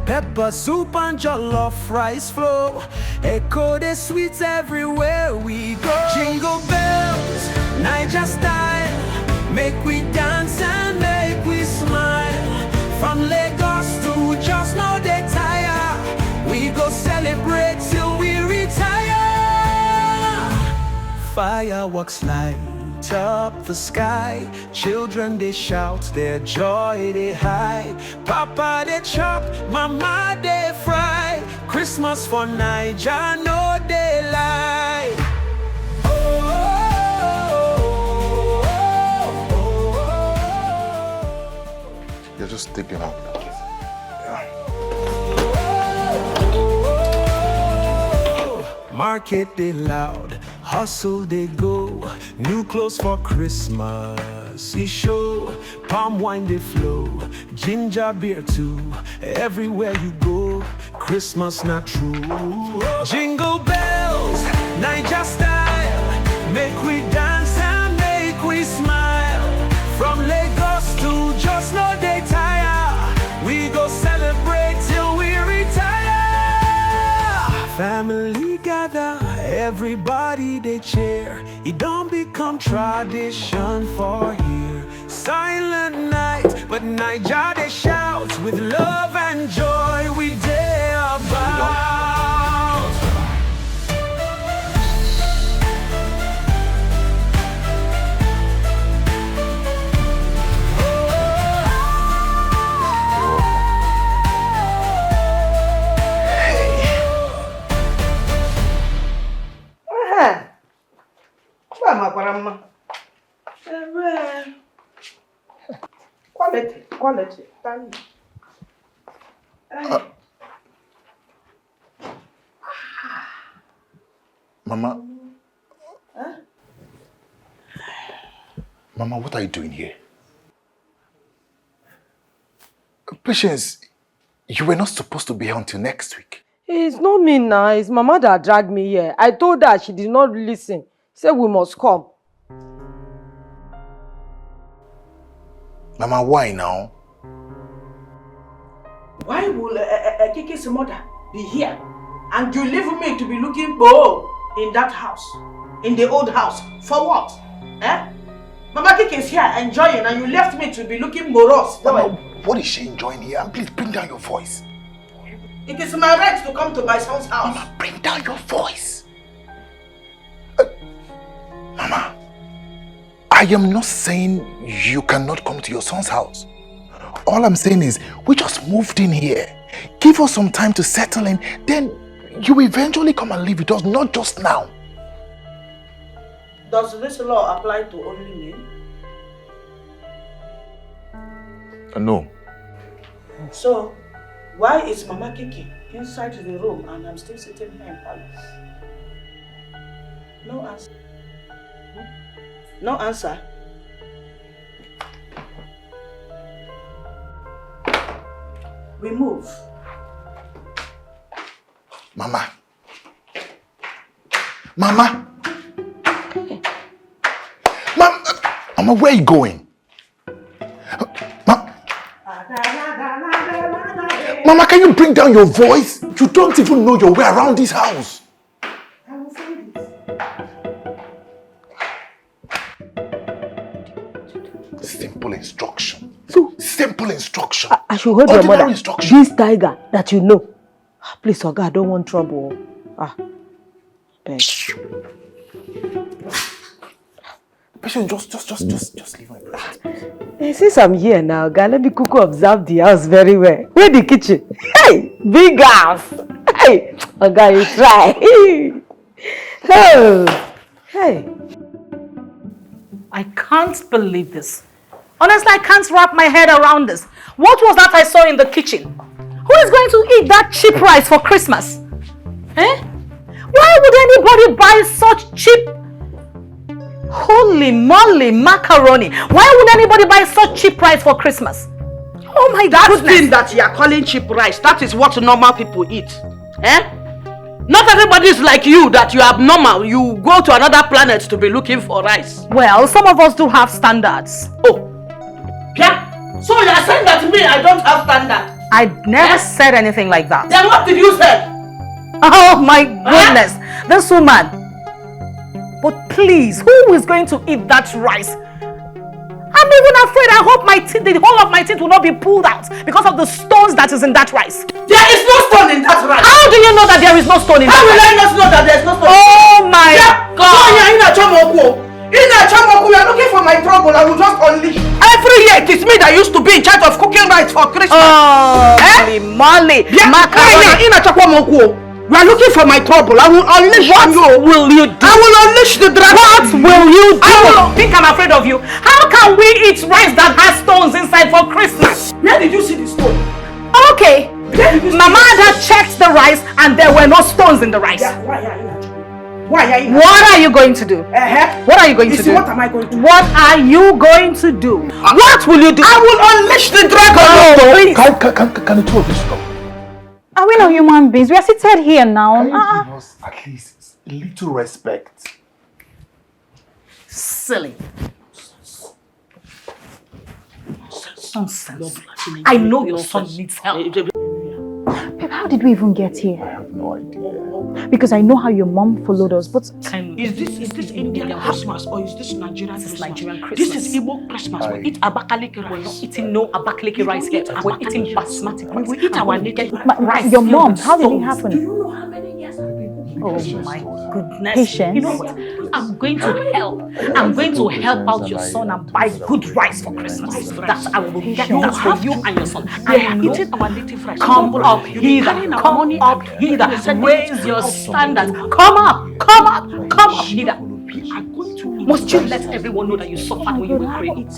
Pepper soup and jollof rice flow. Echo the sweets everywhere we go. Jingle bells, Naija style. Make we dance and make we smile. From Lagos to just know they tire. We go celebrate till we retire. Fireworks light up the sky. Children they shout their joy they hide. Papa they chop, mama they fry. Christmas for Naija, no daylight. Yeah, just take them out. Market they loud, hustle they go. New clothes for Christmas, it show. Palm wine they flow, ginger beer too. Everywhere you go, Christmas not true. Jingle bells, Naija style. Make we dance and make we smile. From Lagos to just know they tire. We go celebrate till we retire. Family gather, everybody they cheer. It don't become tradition for here. Silent night, but Naija they shout. With love and joy we day about. Quality. Mama. Mama, what are you doing here? Patience, you were not supposed to be here until next week. It's not me now. It's Mama that dragged me here. I told her she did not listen. Said we must come. Mama, why now? Why will Kiki's mother be here? And you leave me to be looking for in that house, in the old house. For what? Eh? Mama Kiki is here enjoying and you left me to be looking morose. Mama, what is she enjoying here? And please bring down your voice. It is my right to come to my son's house. Mama, bring down your voice. Mama, I am not saying you cannot come to your son's house. All I'm saying is, we just moved in here. Give us some time to settle in, then you will eventually come and live with us, not just now. Does this law apply to only me? No. So, why is Mama Kiki inside the room and I'm still sitting here in palace? No answer. No answer. We move. Mama. Mama. Mama, where are you going? Mama, can you bring down your voice? You don't even know your way around this house. Simple instruction. So simple instruction. I should hold your Ordinary mother. instruction. This tiger that you know. Please, Oga, I don't want trouble. Beg. Patient, just leave my presence. Since I'm here now, Oga, let me quickly observe the house very well. Where the kitchen? Hey, big house. Hey, Oga, you try. Oh, hey. I can't believe this. Honestly, I can't wrap my head around this. What was that I saw in the kitchen? Who is going to eat that cheap rice for Christmas? Eh? Why would anybody buy such cheap... Holy moly macaroni. Why would anybody buy such cheap rice for Christmas? Oh my goodness. That thing that you are calling cheap rice, that is what normal people eat. Eh? Not everybody is like you, that you are abnormal. You go to another planet to be looking for rice. Well, some of us do have standards. Oh. Yeah? So you are saying that to me I don't have standard? I never said anything like that. Then what did you say? Oh my goodness. This woman. But please, who is going to eat that rice? I'm even afraid. I hope my teeth, the whole of my teeth will not be pulled out because of the stones that is in that rice. There is no stone in that rice. How do you know that there is no stone in that rice? How will I not know that there is no stone? Oh my God. So you are in a chamoku. In a chamoku, you are looking for my trouble. I will just unleash. Every year it is me that used to be in charge of cooking rice for Christmas. Oh, Molly. Macaroni. In a chamoku. You are looking for my trouble. I will unleash you. What will you do? I will unleash the dragon. What will you do? I think I'm afraid of you. How can we eat rice that has stones inside for Christmas? Where did you see the stone? Okay. Mama had checked the rice and there were no stones in the rice. Yeah, why are you? Why are you? What are you going to do? What are you going to do? What am I going to do? What are you going to do? What will you do? I will unleash the dragon. Oh, please. Can the two of you stop? Are we not human beings? We are seated here now. Can you give us at least a little respect? Silly. Nonsense. I know your son needs help. Babe, how did we even get here? I have no idea. Because I know how your mom followed us, but... Is this Indian Christmas or is this Nigerian Christmas? This is Nigerian Christmas. This is Igbo Christmas. We eat abakaliki rice. We're not eating no abakaliki rice here. We're eating basmati rice. We eat our native rice. Your mom, how did it happen? Do you know how many years I've been cooking? Oh my goodness. Patience. You know what? I'm going to help. I'm going to help out your son and buy good rice for Christmas. That I will get that for you and your son. I am eating our native rice. Come up hither. Come up hither. Raise your standards. Come up hither. Must you let everyone know that you suffered when you were praying?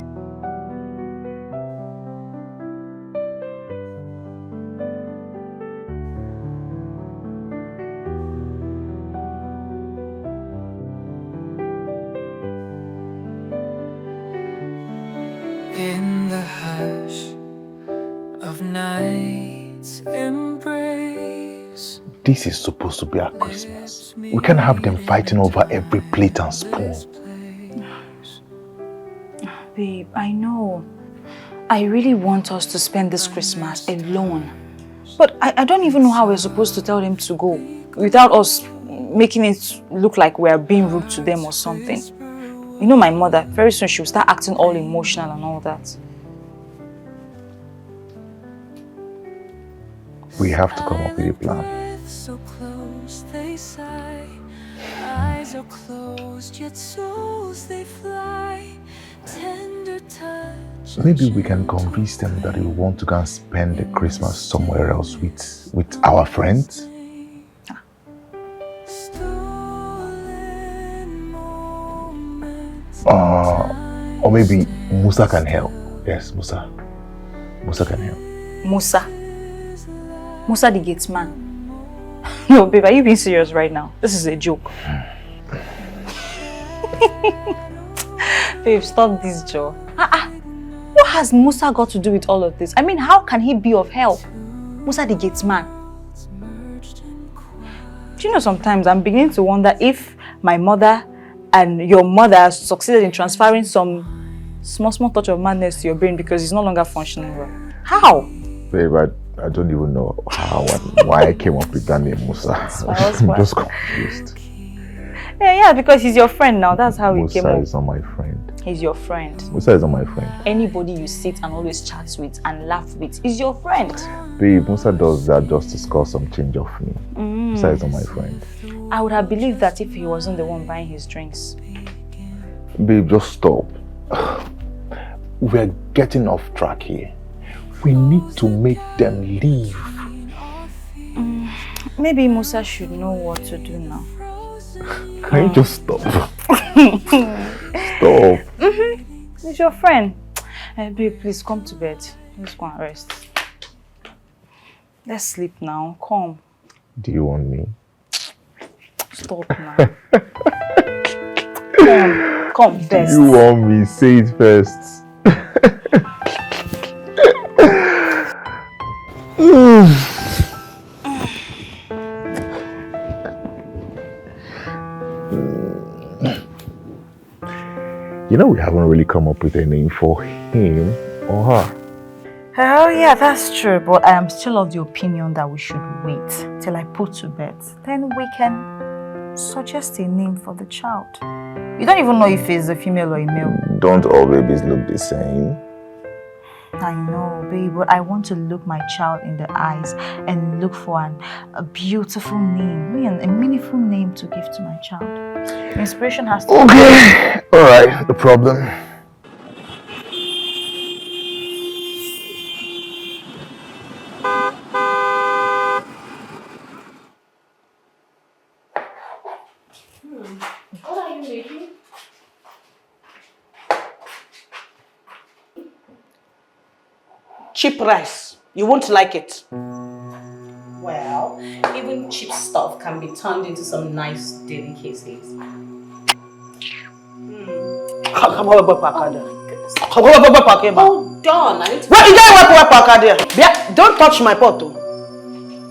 In the hush of night's embrace. This is supposed to be our Christmas. We can't have them fighting over every plate and spoon. Babe, I know. I really want us to spend this Christmas alone. But I don't even know how we're supposed to tell them to go without us making it look like we're being rude to them or something. You know my mother, very soon she'll start acting all emotional and all that. We have to come up with a plan. So close they sigh, eyes are closed yet souls they fly, tender touch So maybe we can convince them that we want to go and spend the Christmas somewhere else with our friends. Or maybe Musa can help. Yes, Musa. Musa can help. Musa the gate man. No, babe, are you being serious right now? This is a joke. Babe, stop this, Joe. What has Musa got to do with all of this? I mean, how can he be of help? Musa the gate man. Do you know, sometimes I'm beginning to wonder if my mother and your mother succeeded in transferring some small touch of madness to your brain because it's no longer functioning well. How? Babe, I don't even know how and why I came up with that name, Musa. I'm just confused. Yeah, because he's your friend now. That's how he came up. Musa is not my friend. He's your friend. Musa is not my friend. Anybody you sit and always chat with and laugh with is your friend. Babe, Musa does that just to score some change off me. Musa is not my friend. I would have believed that if he wasn't the one buying his drinks. Babe, just stop. We're getting off track here. We need to make them leave. Maybe Musa should know what to do now. Can you just stop? Stop. He's your friend. Babe, please come to bed. Let's go and rest. Let's sleep now. Come. Do you want me? Stop now. Come first. You want me? Say it first. You know, we haven't really come up with a name for him or her. Oh yeah, that's true, but I am still of the opinion that we should wait till I put to bed. Then we can suggest a name for the child. You don't even know if it's a female or a male. Don't all babies look the same? I know, babe, but I want to look my child in the eyes and look for a beautiful name, a meaningful name to give to my child. Inspiration has to... Okay, alright, no problem. What are you making? Cheap rice. You won't like it. Well, even cheap stuff can be turned into some nice delicacies. Hold on, I need to... Yeah, don't touch my pot.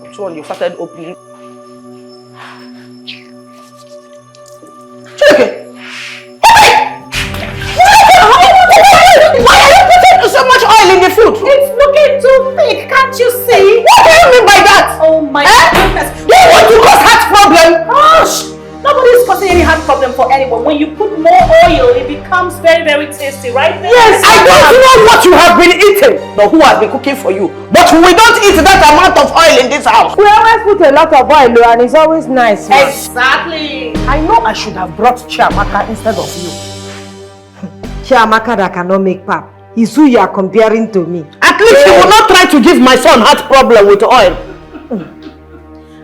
Which one you started opening? Why are you putting so much oil in the food? It's looking too thick, can't you see? What do you mean by that? Oh my goodness. Do you want to cause heart problem? Hush! Nobody's causing any heart problem for anyone. When you put more oil, it becomes very, very tasty, right? Yes, I don't know what you have been eating, nor who has been cooking for you. But we don't eat that amount of oil in this house. We always put a lot of oil and it's always nice. Man. Exactly. I know I should have brought Chiamaka instead of you. Chiamaka that cannot make pap. Is who you are comparing to me. At least you will not try to give my son heart problem with oil.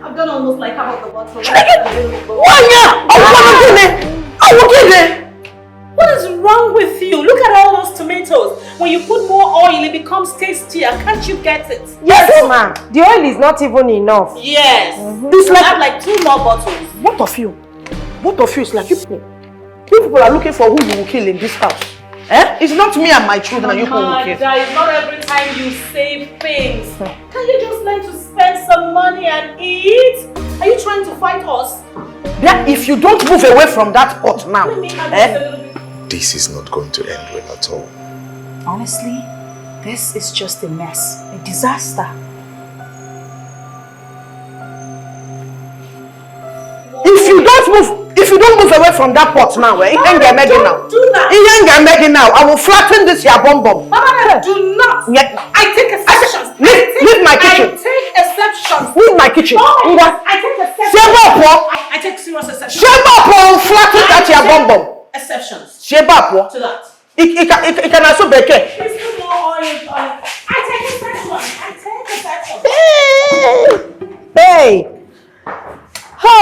I've done almost like half of the bottle. What is wrong with you? Look at all those tomatoes. When you put more oil, it becomes tastier. Can't you get it? Yes, ma'am. The oil is not even enough. Yes. This I have like 2 more bottles. What of you? What of you is like you people? You people are looking for who you will kill in this house. Eh? It's not me and my children and you people will kill. It's not every time you save things. Can you just learn to spend some money and eat? Are you trying to fight us? Yeah, if you don't move away from that pot now, This is not going to end well at all. Honestly, this is just a mess, a disaster. If you don't move away from that pot now, it ain't gonna make it now. Do that. It ain't gonna make it now. I will flatten this your bomb bomb. Mama, do not. Yeah. I take exceptions. Leave my kitchen. I take exceptions. Leave my kitchen. No, I take exceptions. I take serious exceptions. Flatten that your bomb bomb. Exceptions. To that. It can also be okay. on you, darling. I take the first one. Hey! Ho!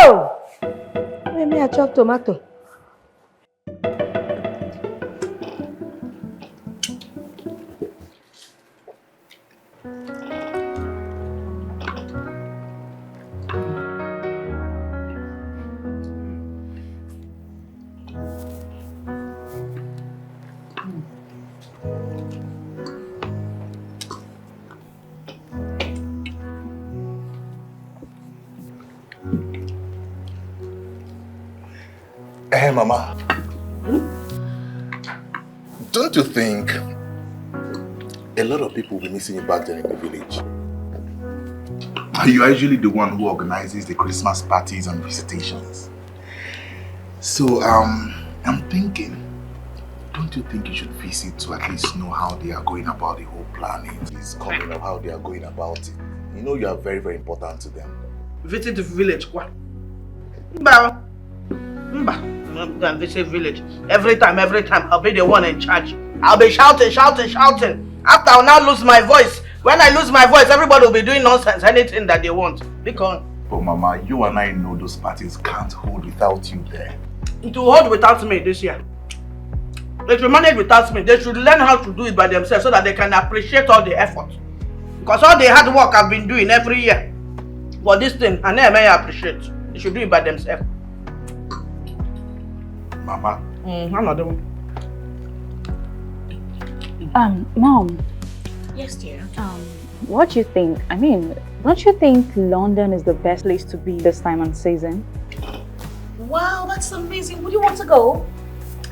Let me chop tomato. Hey, Mama. Don't you think a lot of people will be missing you back there in the village? You are usually the one who organizes the Christmas parties and visitations. So, I'm thinking, don't you think you should visit to at least know how they are going about the whole planning? It's coming up, how they are going about it. You know you are very, very important to them. Visit the village, what? Mba. I'm going to visit village. Every time, I'll be the one in charge. I'll be shouting. After I'll now lose my voice. When I lose my voice, everybody will be doing nonsense, anything that they want. Because But Mama, you and I know those parties can't hold without you there. to hold without me this year. They should manage without me. They should learn how to do it by themselves so that they can appreciate all the effort. Because all the hard work I've been doing every year for this thing, and they may appreciate. They should do it by themselves. Mama. Another one. Mom. Yes, dear. What do you think? I mean, don't you think London is the best place to be this time and season? Wow, that's amazing. Would you want to go?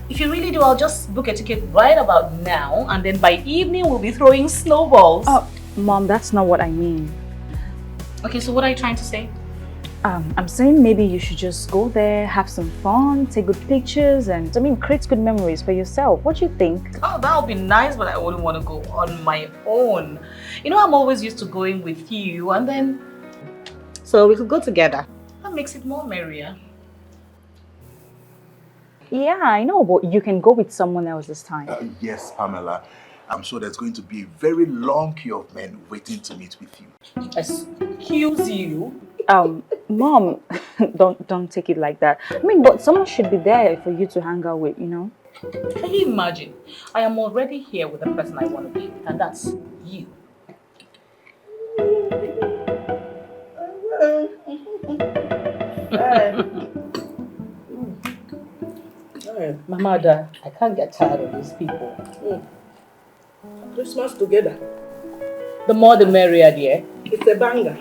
If you really do, I'll just book a ticket right about now, and then by evening we'll be throwing snowballs. Oh, Mom, that's not what I mean. Okay, so what are you trying to say? I'm saying maybe you should just go there, have some fun, take good pictures, and create good memories for yourself. What do you think? Oh, that would be nice, but I wouldn't want to go on my own. You know, I'm always used to going with you, and then so we could go together. That makes it more merrier. Yeah, I know, but you can go with someone else this time. Yes, Pamela. I'm sure there's going to be a very long queue of men waiting to meet with you. Excuse you? Mom, don't take it like that. I mean, but someone should be there for you to hang out with, you know? Can you imagine? I am already here with the person I want to be with, and that's you. My mother, I can't get tired of these people. Christmas together. The more the merrier, dear. It's a banger.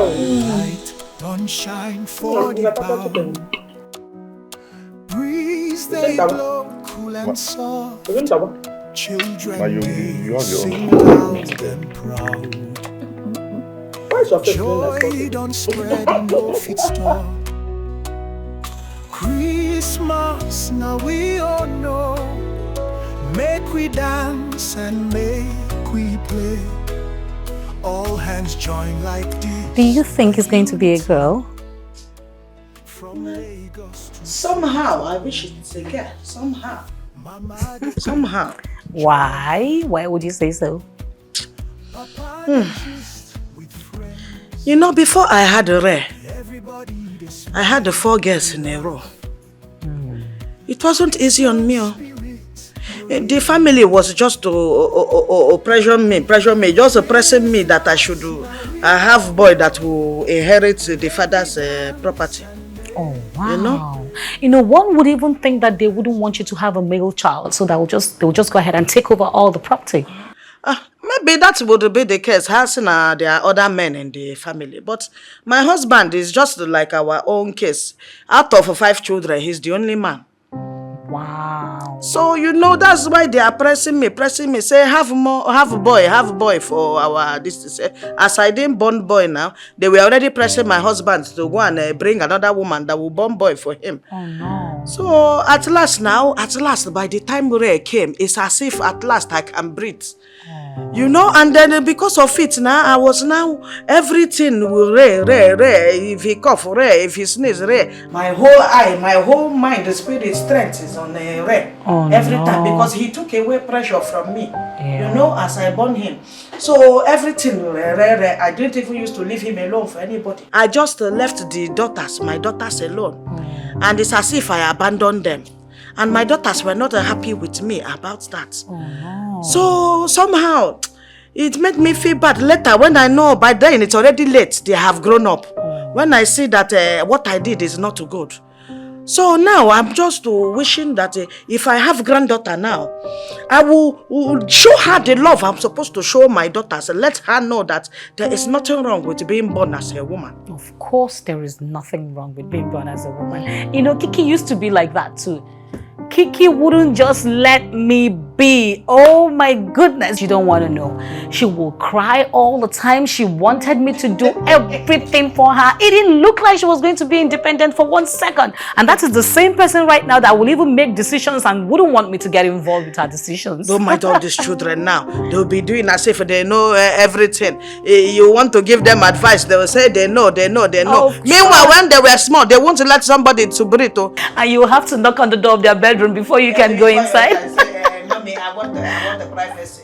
Light don't shine for the bound. Breeze they blow cool and soft. Children they sing loud and proud. Joy don't spread in no fit store. Christmas now we all know. Make we dance and make we play. All hands join like this. Do you think it's going to be a girl? Somehow, I wish it's a girl. Somehow. Somehow. Why? Why would you say so? You know, before I had a rare, I had the 4 girls in a row. It wasn't easy on me. The family was just pressure me, just pressing me that I should have boy that will inherit the father's property. Oh, wow. You know, one would even think that they wouldn't want you to have a male child, so they'll just go ahead and take over all the property. Maybe that would be the case, as there are other men in the family. But my husband is just like our own case. Out of 5 children, he's the only man. Wow. So, you know, that's why they are pressing me, say, have a boy for our, this. As I didn't born boy now, they were already pressing my husband to go and bring another woman that will born boy for him. Oh, no. So, at last, by the time Ray came, it's as if at last I can breathe. You know, and then because of it now, I was now, everything will if he cough, if he sneeze, my whole eye, my whole mind, the spirit strength is on every time, because he took away pressure from me, you know, as I born him. So everything, I didn't even used to leave him alone for anybody. I just left my daughters alone. And it's as if I abandoned them. And my daughters were not happy with me about that. So somehow, it made me feel bad. Later, when I know by then it's already late, they have grown up. When I see that what I did is not good. So now I'm just wishing that if I have granddaughter now, I will show her the love I'm supposed to show my daughters and let her know that there is nothing wrong with being born as a woman. Of course, there is nothing wrong with being born as a woman. You know, Kiki used to be like that too. Kiki wouldn't just let me be. Oh my goodness, you don't want to know. She will cry all the time. She wanted me to do everything for her. It didn't look like she was going to be independent for 1 second. And that is the same person right now that will even make decisions and wouldn't want me to get involved with her decisions. Don't mind all these children now. They'll be doing as if they know everything. You want to give them advice, they will say they know. Meanwhile, when they were small, they want to let somebody to breathe. And you have to knock on the door of their bedroom before you can go inside. Mommy, I want the privacy.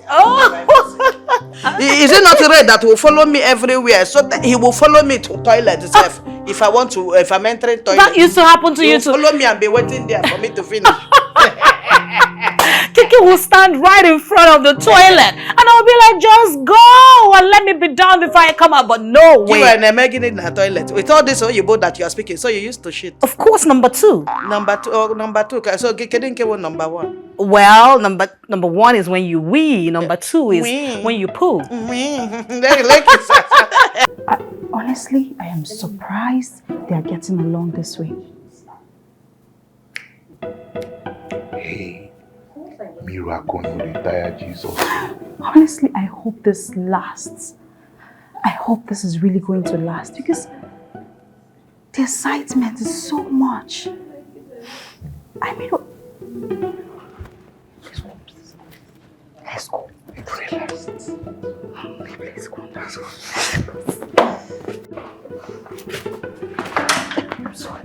Is it not Ray that will follow me everywhere? So that he will follow me to toilet itself. If I'm entering toilet. That used to happen to you too. Follow me and be waiting there for me to finish. Kiki will stand right in front of the toilet and I'll be like, just go and let me be done before I come out. But no way. You are making it in the toilet. With all this Oyibo that you are speaking, so you used to shit. Of course, number two. Number two. So didn't get number one. Well, number one is when you wee. Number two is when you poo. Honestly, I am surprised they are getting along this way. Hey, miracle no retire Jesus. Honestly, I hope this lasts. I hope this is really going to last because the excitement is so much. I mean, let's go. Relax. Let's go. I'm sorry.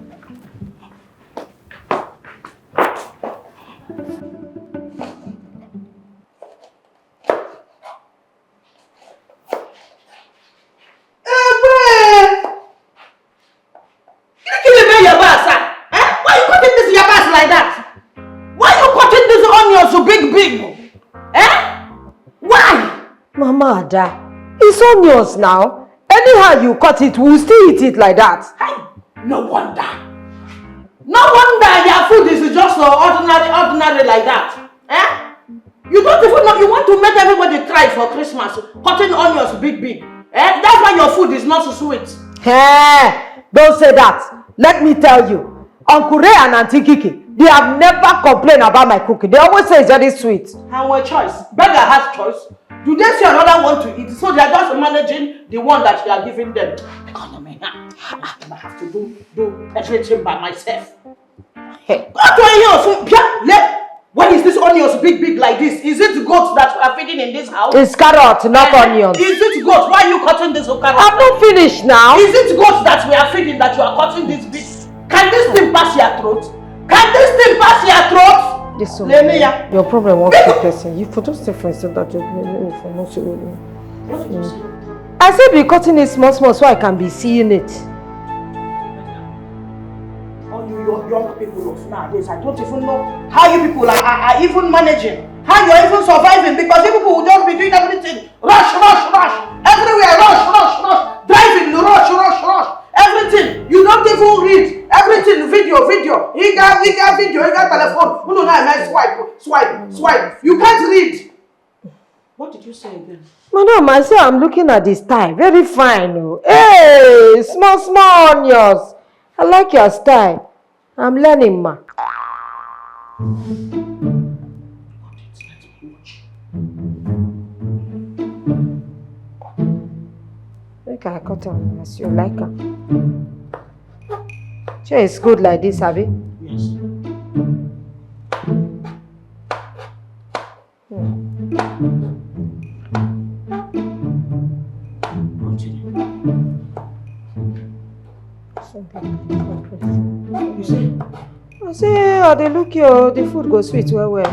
Big. Why? Mama Ada, it's onions now. Anyhow you cut it, we'll still eat it like that. No wonder. No wonder your food is just ordinary like that. You don't even know, you want to make everybody cry for Christmas, cutting onions big. That's why your food is not so sweet. Hey, don't say that. Let me tell you, Uncle Ray and Auntie Kiki, they have never complained about my cooking. They always say it's very sweet. And what choice? Beggar has choice. Do they see another one to eat? So they are just managing the one that you are giving them. Economy. I have to do everything by myself. Hey. What is this onions big like this? Is it goat that we are feeding in this house? It's carrot, not onions. Is it goat? Why are you cutting this carrot? I'm not finished now. Is it goat that we are feeding that you are cutting this big? Can this thing pass your throat? Can this thing pass your throat? Listen, your problem won't keep person. You for just say for instance that you for not so. I said be cutting it small so I can be seeing it. All you young people of nowadays, I don't even know how you people are even managing. How you are even surviving, because you people will just be doing everything. Rush. Everywhere, rush. Driving, rush. Everything. You don't even read. Everything, video. He got video, he got telephone. No, swipe. You can't read. What did you say again? Madam, I say I'm looking at this style. Very fine. Oh. Hey, small onions. I like your style. I'm learning, ma. Look, I cut on as you like her. Sure, it's good like this, Abby? Yes. Say, oh, they look you, the food goes sweet well.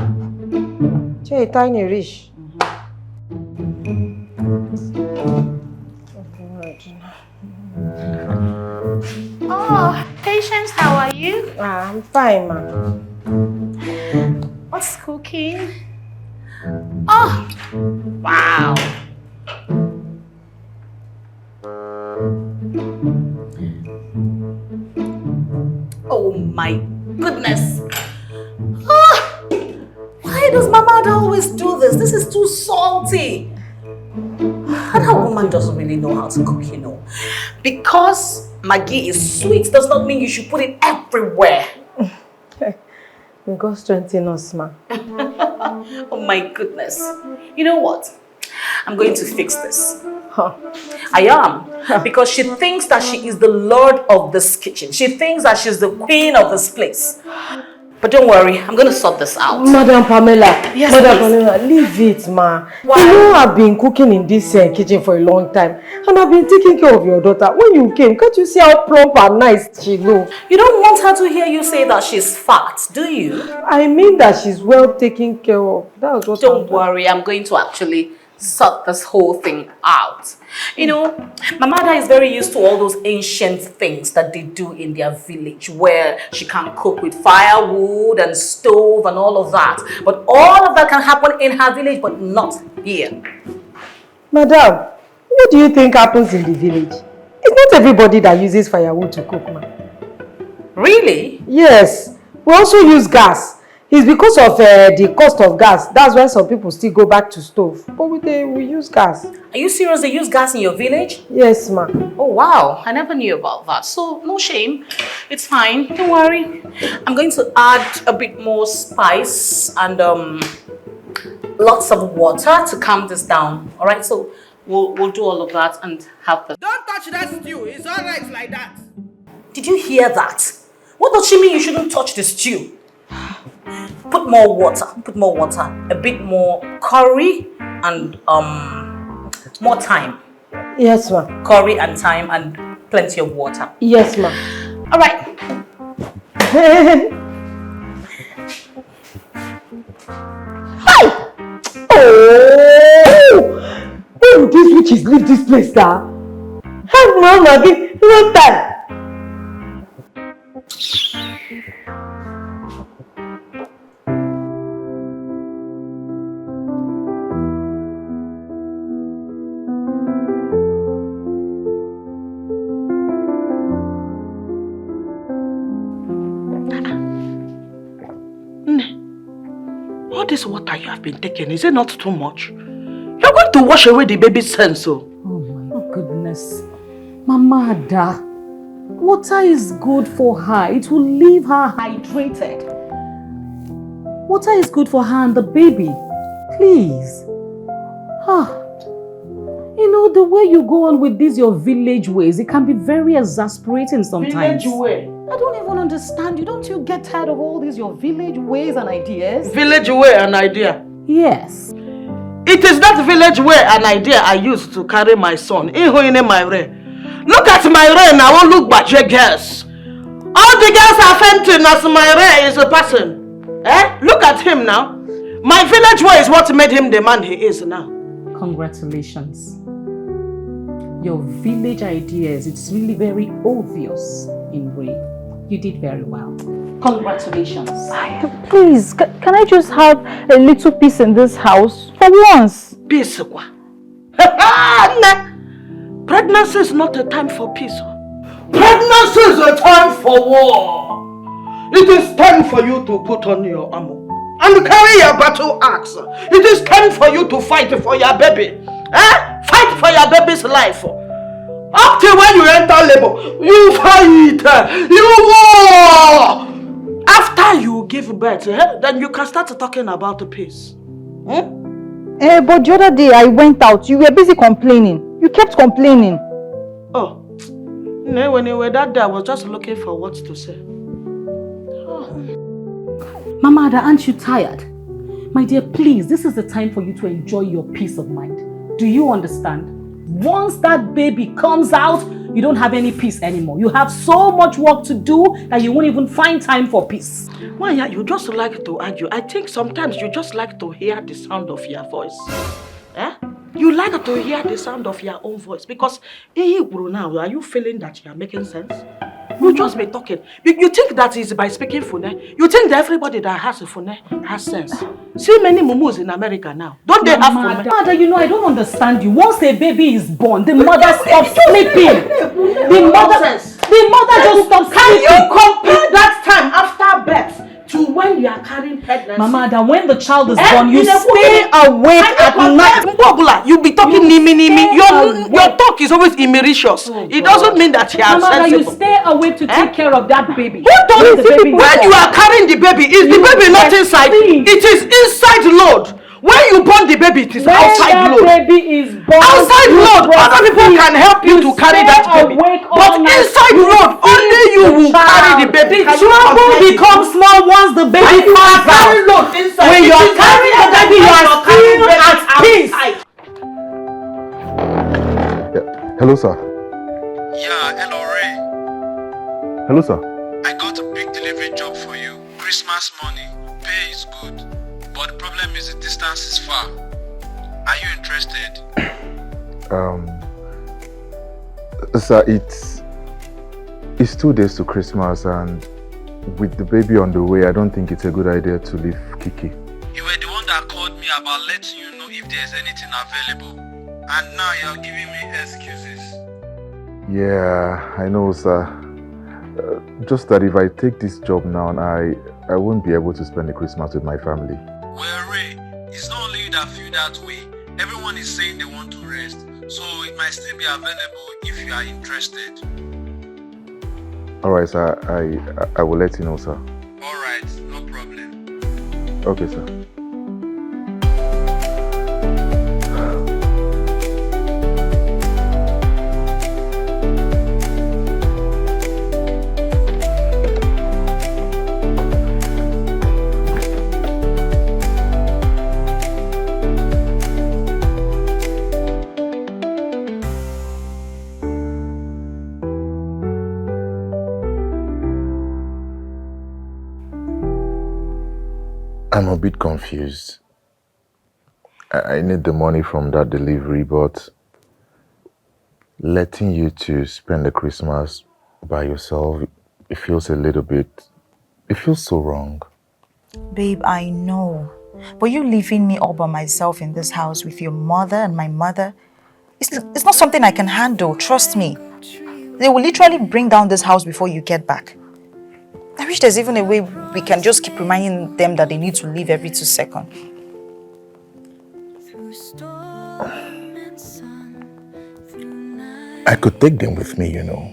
Say, tiny rich. Oh, Patience, how are you? I'm fine, ma. What's cooking? Oh, wow. Oh my goodness. Ah, why does Mama always do this? This is too salty. And that woman doesn't really know how to cook, you know. Because Maggi is sweet does not mean you should put it everywhere. May God strengthen us, ma. Oh my goodness. You know what? I'm going to fix this. I am. Because she thinks that she is the lord of this kitchen. She thinks that she's the queen of this place. But don't worry, I'm going to sort this out. Madam Pamela, yes, Madam please. Pamela, leave it, ma. Why? You know I've been cooking in this kitchen for a long time. And I've been taking care of your daughter. When you came, can't you see how plump and nice she looks? You don't want her to hear you say that she's fat, do you? I mean that she's well taken care of. That's what Don't worry, I'm going to actually sort this whole thing out. You know, my mother is very used to all those ancient things that they do in their village where she can cook with firewood and stove and all of that. But all of that can happen in her village, but not here. Madam, what do you think happens in the village? It's not everybody that uses firewood to cook, ma. Really? Yes. We also use gas. It's because of the cost of gas. That's why some people still go back to stove. But we use gas. Are you serious? They use gas in your village? Yes, ma. Oh, wow. I never knew about that. So, no shame. It's fine. Don't worry. I'm going to add a bit more spice and lots of water to calm this down. All right? So, we'll do all of that and have the... Don't touch that stew. It's all right like that. Did you hear that? What does she mean you shouldn't touch the stew? Put more water. Put more water. A bit more curry and more thyme. Yes, ma. Curry and thyme and plenty of water. Yes, ma. All right. Oh! Where would these witches leave this place, da? Have mama be no time. All this water you have been taking, is it not too much? You're going to wash away the baby's sense, oh. Oh my goodness. Mama Ada, water is good for her. It will leave her hydrated. Water is good for her and the baby. Please. You know, the way you go on with these your village ways, it can be very exasperating sometimes. Village way? I don't even understand you. Don't you get tired of all these your village ways and ideas? Village way and idea? Yes. It is that village way and idea I used to carry my son. Look at my rain, I won't look back your girls. All the girls are fainting as my rain is a person. Look at him now. My village way is what made him the man he is now. Congratulations. Your village ideas, it's really very obvious in way. You did very well. Congratulations. Please, can I just have a little peace in this house for once? Peace? Pregnancy is not a time for peace. Pregnancy is a time for war. It is time for you to put on your armor and carry your battle axe. It is time for you to fight for your baby. Fight for your baby's life. Up till when you enter labor, you fight, you war. After you give birth, then you can start talking about the peace. But the other day I went out, you were busy complaining. You kept complaining. Oh, no, when you were that day, I was just looking for what to say. Mama Ada, aren't you tired? My dear, please, this is the time for you to enjoy your peace of mind. Do you understand? Once that baby comes out, you don't have any peace anymore. You have so much work to do that you won't even find time for peace. Wanya, you just like to argue. I think sometimes you just like to hear the sound of your voice. Eh? You like to hear the sound of your own voice because now, are you feeling that you are making sense? You just be talking. You think that is by speaking Fune? You think that everybody that has a Fune has sense? See many mumus in America now. Don't they have Fune? Mother, you know, I don't understand you. Once a baby is born, the mother stops sleeping. The mother just stops sleeping. Can you compare that time after birth to when you are carrying pregnancy? Mama, that when the child is born, you stay awake at night. You be talking nimi. Your talk is always immericious. It doesn't mean that you are Mama, sensible. you stay awake to take care of that baby. Who told the baby? When you are carrying the baby, is the baby not inside? It is inside load. When you born the baby, it is outside load. When baby is born, outside load, other people can help you to carry that baby. But inside load, only you will carry the baby. The trouble becomes small once the baby comes out. When you are carrying the baby, you are still at peace. Hello, sir. Yeah, hello, Ray. Hello, sir. I got a big delivery job for you. Christmas money. Pay is good. But the problem is the distance is far. Are you interested? Sir, it's 2 days to Christmas, and with the baby on the way, I don't think it's a good idea to leave Kiki. You were the one that called me about letting you know if there's anything available. And now you're giving me excuses. Yeah, I know, sir. Just that if I take this job now, I won't be able to spend the Christmas with my family. Well, Ray, it's not only you that feel that way. Everyone is saying they want to rest. So it might still be available if you are interested. Alright, sir. I will let you know, sir. Alright, no problem. Okay, sir. I'm a bit confused. I need the money from that delivery, but letting you to spend the Christmas by yourself, it feels so wrong. Babe, I know. But you leaving me all by myself in this house with your mother and my mother, it's not something I can handle, trust me. They will literally bring down this house before you get back. I wish there's even a way we can just keep reminding them that they need to leave every 2 seconds. I could take them with me, you know.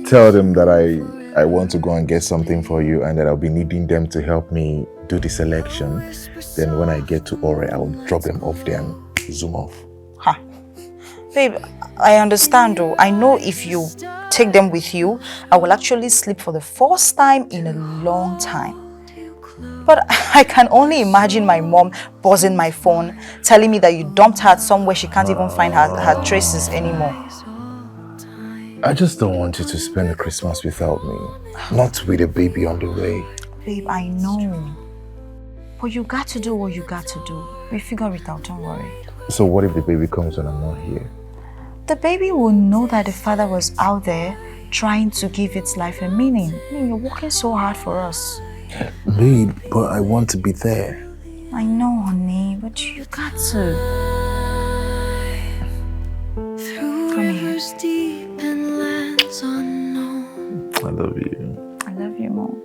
Tell them that I want to go and get something for you and that I'll be needing them to help me do the selection. Then when I get to Ore, I'll drop them off there and zoom off. Babe, I understand though. I know if you take them with you, I will actually sleep for the first time in a long time. But I can only imagine my mom buzzing my phone, telling me that you dumped her somewhere she can't even find her traces anymore. I just don't want you to spend the Christmas without me. Not with a baby on the way. Babe, I know. But you got to do what you got to do. We'll figure it out, don't worry. So what if the baby comes when I'm not here? The baby will know that the father was out there trying to give its life a meaning. I mean, you're working so hard for us. Babe, but I want to be there. I know, honey, but you got to. Come here. I love you. I love you, Mom.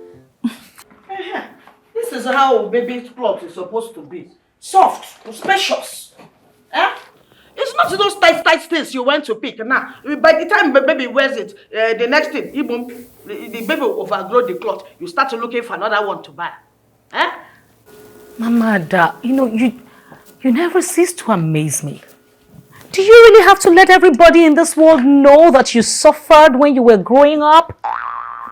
This is how baby's cloth is supposed to be. Soft, spacious. Eh? It's not those tight things you went to pick. Now, by the time the baby wears it, the next thing, the baby will overgrow the cloth. You start looking for another one to buy. Eh? Mama, Ada, you know, you never cease to amaze me. Do you really have to let everybody in this world know that you suffered when you were growing up?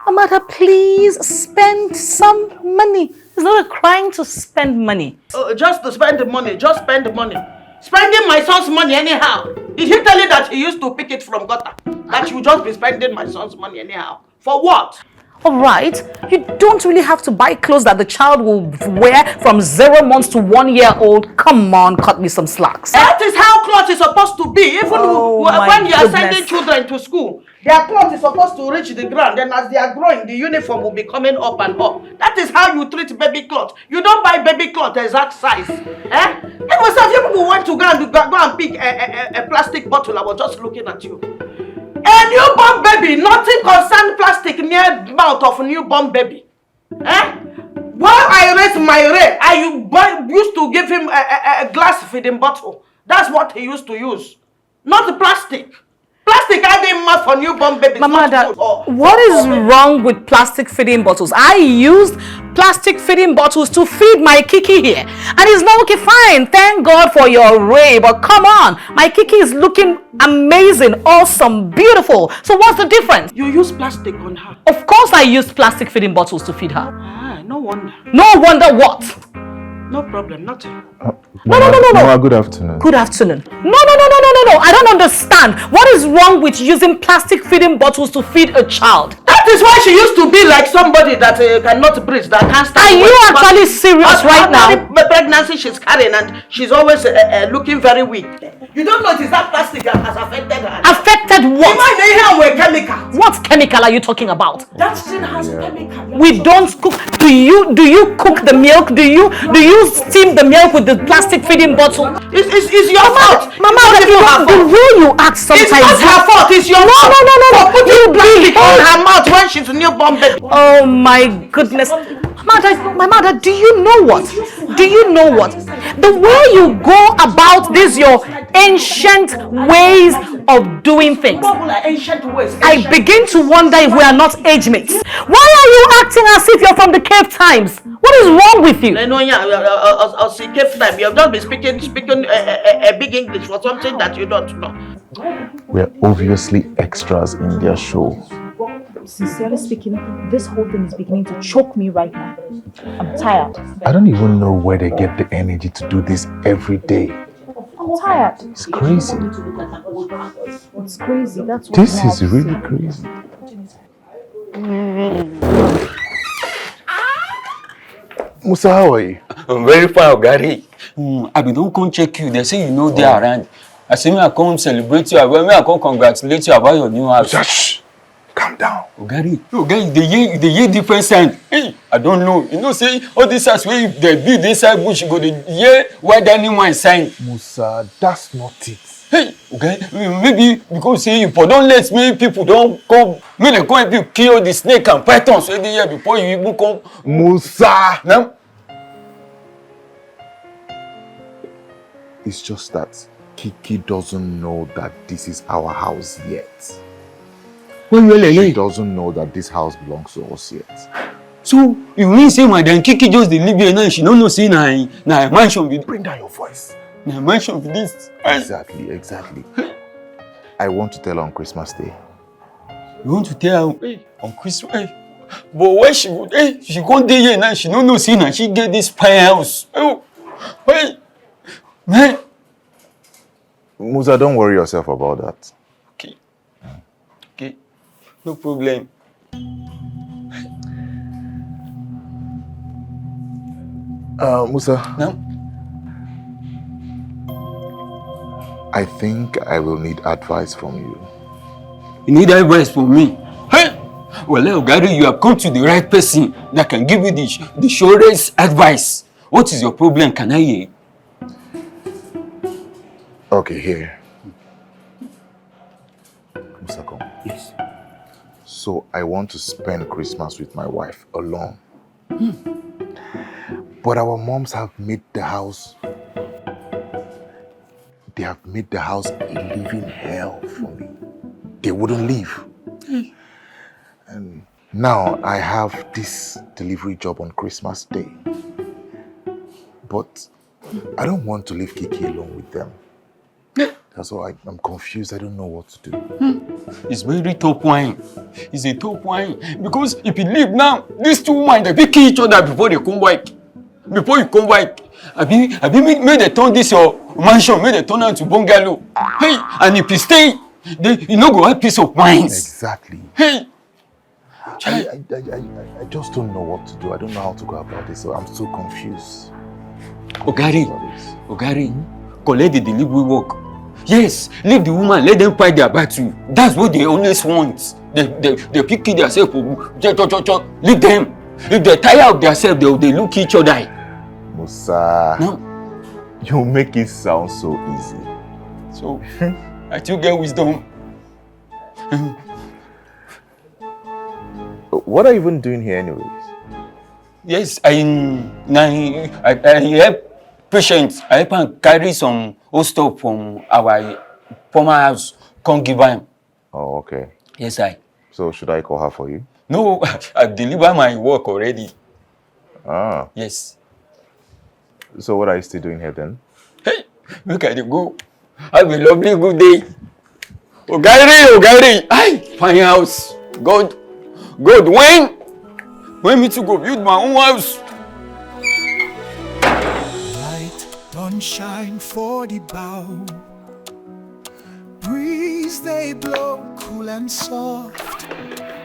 Mama, Ada, please spend some money. It's not a crime to spend money. Just to spend the money. Just spend the money. Spending my son's money anyhow. Did he tell you that he used to pick it from gutter? That you just be spending my son's money anyhow? For what? Alright, you don't really have to buy clothes that the child will wear from 0 months to 1 year old. Come on, cut me some slacks. That is how clothes is supposed to be. Even when you are sending children to school, their clothes is supposed to reach the ground. Then as they are growing, the uniform will be coming up and up. That is how you treat baby clothes. You don't buy baby clothes exact size. It was as if people went to go and pick a plastic bottle. I was just looking at you. A newborn baby, nothing concern plastic near mouth of a newborn baby. While I raised my ray, I used to give him a glass feeding bottle. That's what he used to use. Not plastic. Plastic I didn't mark for newborn babies. Mama, what is wrong with plastic feeding bottles? I used plastic feeding bottles to feed my Kiki here. And it's not okay, fine. Thank God for your ray. But come on, my Kiki is looking amazing, awesome, beautiful. So what's the difference? You use plastic on her. Of course I used plastic feeding bottles to feed her. No wonder. No wonder what? No problem, nothing. No. Good afternoon. Good afternoon. No. I don't understand. What is wrong with using plastic feeding bottles to feed a child? That is why she used to be like somebody that cannot breathe, that can't stand. Are you actually serious right now? The pregnancy she's carrying and she's always looking very weak. You don't know it is that plastic that has affected her. Affected what? Chemical. What chemical are you talking about? That thing has chemical. We don't cook. Do you cook the milk? Do you steam the milk with the plastic feeding bottle? It's your fault. Mama, the way you act sometimes. It's not her fault. It's your fault. No. For putting plastic on her mouth when she's a newborn baby. Oh my goodness. My mother, do you know what? The way you go about this, your ancient ways of doing things. I begin to wonder if we are not age mates. Why are you acting as if you're from the cave times? What is wrong with you? I'll see cave time. You've just been speaking a big English for something that you don't know. We're obviously extras in their show. Sincerely speaking, this whole thing is beginning to choke me right now. I'm tired. I don't even know where they get the energy to do this every day. I'm tired. It's crazy. It's crazy. That's what This is really crazy. Musa, how are you? I'm very fine, Gary. I don't come check you. They say you know they are around. I say me I come celebrate you. I come congratulate you about your new house. Shh. Calm down. Gary, they hear different sound. Hey, I don't know. You know, say all this house where they build inside bush, go the hear where the anyone sign. Musa, that's not it. Hey, okay, maybe because say you don't let many people don't come. Maybe they come and kill the snake and pythons so they hear before you even come. Musa! No? It's just that Kiki doesn't know that this is our house yet. She doesn't know that this house belongs to us yet. So, you mean say Madam Kiki just live here now, she don't know say na mansion with... Bring down your voice. Na mansion with this. Exactly. I want to tell her on Christmas Day. You want to tell her on Christmas? But why she go she go there here now, she don't know say na she get this pie house. Hey, man. Musa, don't worry yourself about that. Okay. No problem. Musa. No? I think I will need advice from you. You need advice from me? Hey! Well, Gary, you have come to the right person that can give you the surest advice. What is your problem? Can I hear? Okay, here. Musa, come. Yes. So I want to spend Christmas with my wife alone. But our moms have made the house... They have made the house a living hell for me. They wouldn't leave. And now I have this delivery job on Christmas Day. But I don't want to leave Kiki alone with them. That's why I'm confused. I don't know what to do. It's very top wine. It's a top wine. Because if you leave now, these two women, they will kill each other before they come back. Before you come back. Make they turn this your mansion, make they turn it to bungalow. Hey, and if you stay, you no go have peace of mind. Exactly. Hey. I just don't know what to do. I don't know how to go about this, so I'm so confused. Ogari, collect the delivery work. Yes, leave the woman, let them fight their battle. That's what they always want. They pick themselves, leave them. If they're tired of themselves, they look each other. Musa, no. You make it sound so easy. So, I still get wisdom. What are you even doing here anyways? Yes, I help patients. I help them carry some old stuff from our former house. Come give them. Oh, okay. Yes, I. So should I call her for you? No, I've delivered my work already. Ah. Yes. So what are you still doing here then? Hey, look at you go. Have a lovely good day. Ogari. Ay, fine house. God, when me to go build my own house. Light don't shine for the bow. Breeze they blow cool and soft.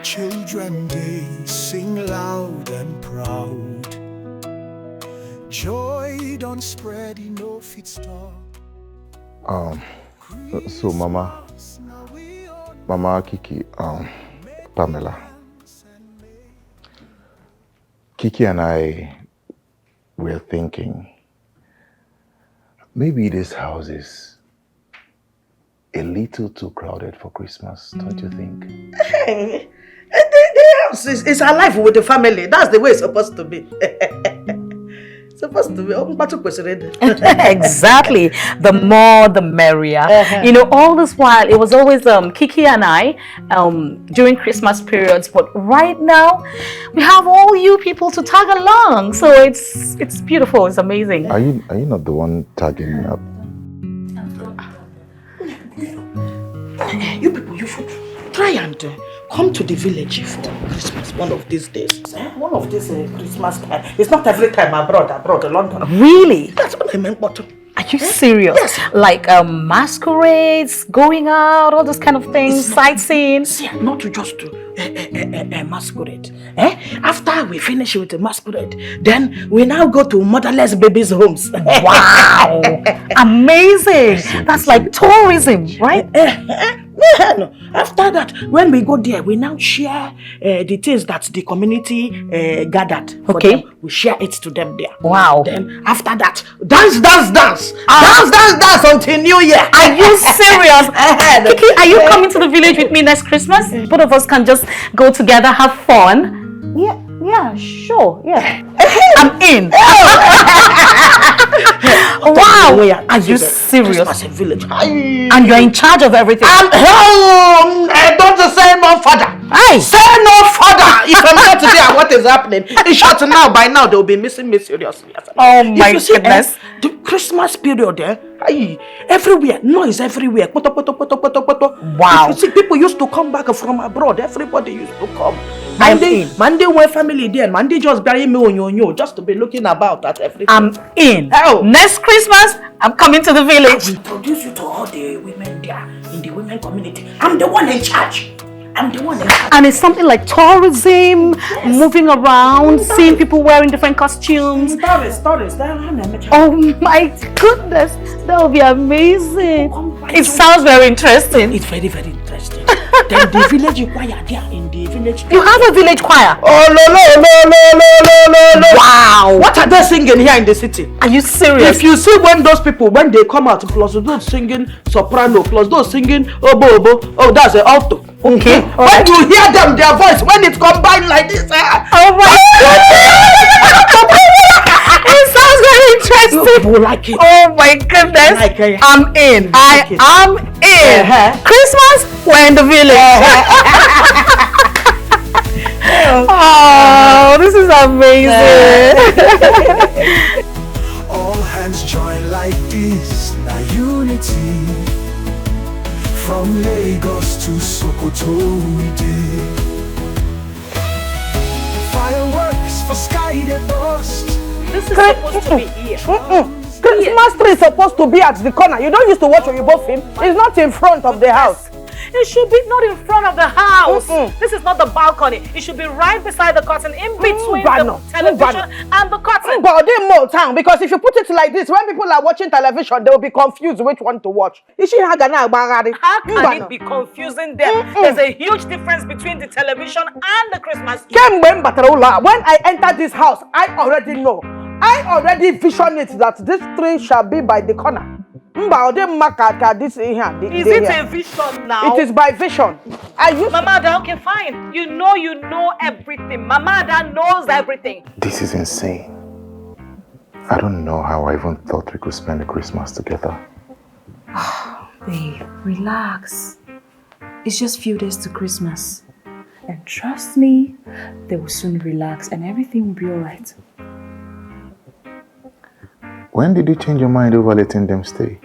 Children they sing loud and proud. Joy don't spread enough it stop. So Mama Kiki, Pamela, Kiki and I were thinking maybe this house is a little too crowded for Christmas, don't you think? Hey, the house is alive with the family. That's the way it's supposed to be. Supposed to be. Exactly. The more, the merrier. You know, all this while, it was always Kiki and I during Christmas periods. But right now, we have all you people to tag along. So it's beautiful. It's amazing. Are you not the one tagging me up? You people, you should try and come to the village for Christmas one of these days. One of these Christmas time. It's not every time abroad, London. Really? That's what I meant, but... Are you serious? Yes. Like masquerades, going out, all those kind of things, sightseeing? See, not to just do masquerade. After we finish with the masquerade, then we now go to motherless babies' homes. Wow! Amazing! That's like tourism, right? No. After that, when we go there, we now share the things that the community gathered for them. We share it to them there. Wow. Then after that, dance until New Year. Are you serious? Kiki, are you coming to the village with me next Christmas? Both of us can just go together, have fun. Yeah, sure, yeah. I'm in. Wow! Are you serious? Village. And you're in charge of everything? Don't say no further. Say no further. If I'm not there, what is happening? In short, by now they'll be missing me seriously. Oh my goodness. The Christmas period everywhere, noise everywhere. Wow. You see, people used to come back from abroad. Everybody used to come. Monday went family there. Monday just bury me on just to be looking about at everything. I'm in. Next Christmas, I'm coming to the village. I will introduce you to all the women there in the women community. I'm the one in charge. And it's something like tourism, moving around, seeing people wearing different costumes. Tourists. Oh my goodness, that would be amazing. It sounds very interesting. It's very, very interesting. Then the village choir there in the village. You have a village choir? Oh no. Wow. What are they singing here in the city? Are you serious? If you see when those people, when they come out, plus those singing soprano, plus those singing obo, that's an alto. Okay. When you hear them, their voice, when it combined like this, oh my God. It sounds very interesting. You like it. Oh my goodness. I'm in. I am in. Christmas, we're in the village. Oh, this is amazing. All hands join like this, now unity. From Lagos to Sokoto we did. Fireworks for sky they burst, This is supposed to be here. Christmas tree is supposed to be at the corner. You don't used to watch Oyibo film. It's not in front of the house. It should be not in front of the house. This is not the balcony. It should be right beside the curtain, in between the television and the curtain. But they more town, because if you put it like this, when people are watching television, they will be confused which one to watch. How can it be confusing them? There's a huge difference between the television and the Christmas tree. When I enter this house, I already know. I already vision it that this tree shall be by the corner. Is it a vision now? It is by vision. Mama Ada, okay, fine. You know everything. Mama Ada knows everything. This is insane. I don't know how I even thought we could spend the Christmas together. Babe, relax. It's just few days to Christmas. And trust me, they will soon relax and everything will be alright. When did you change your mind over letting them stay?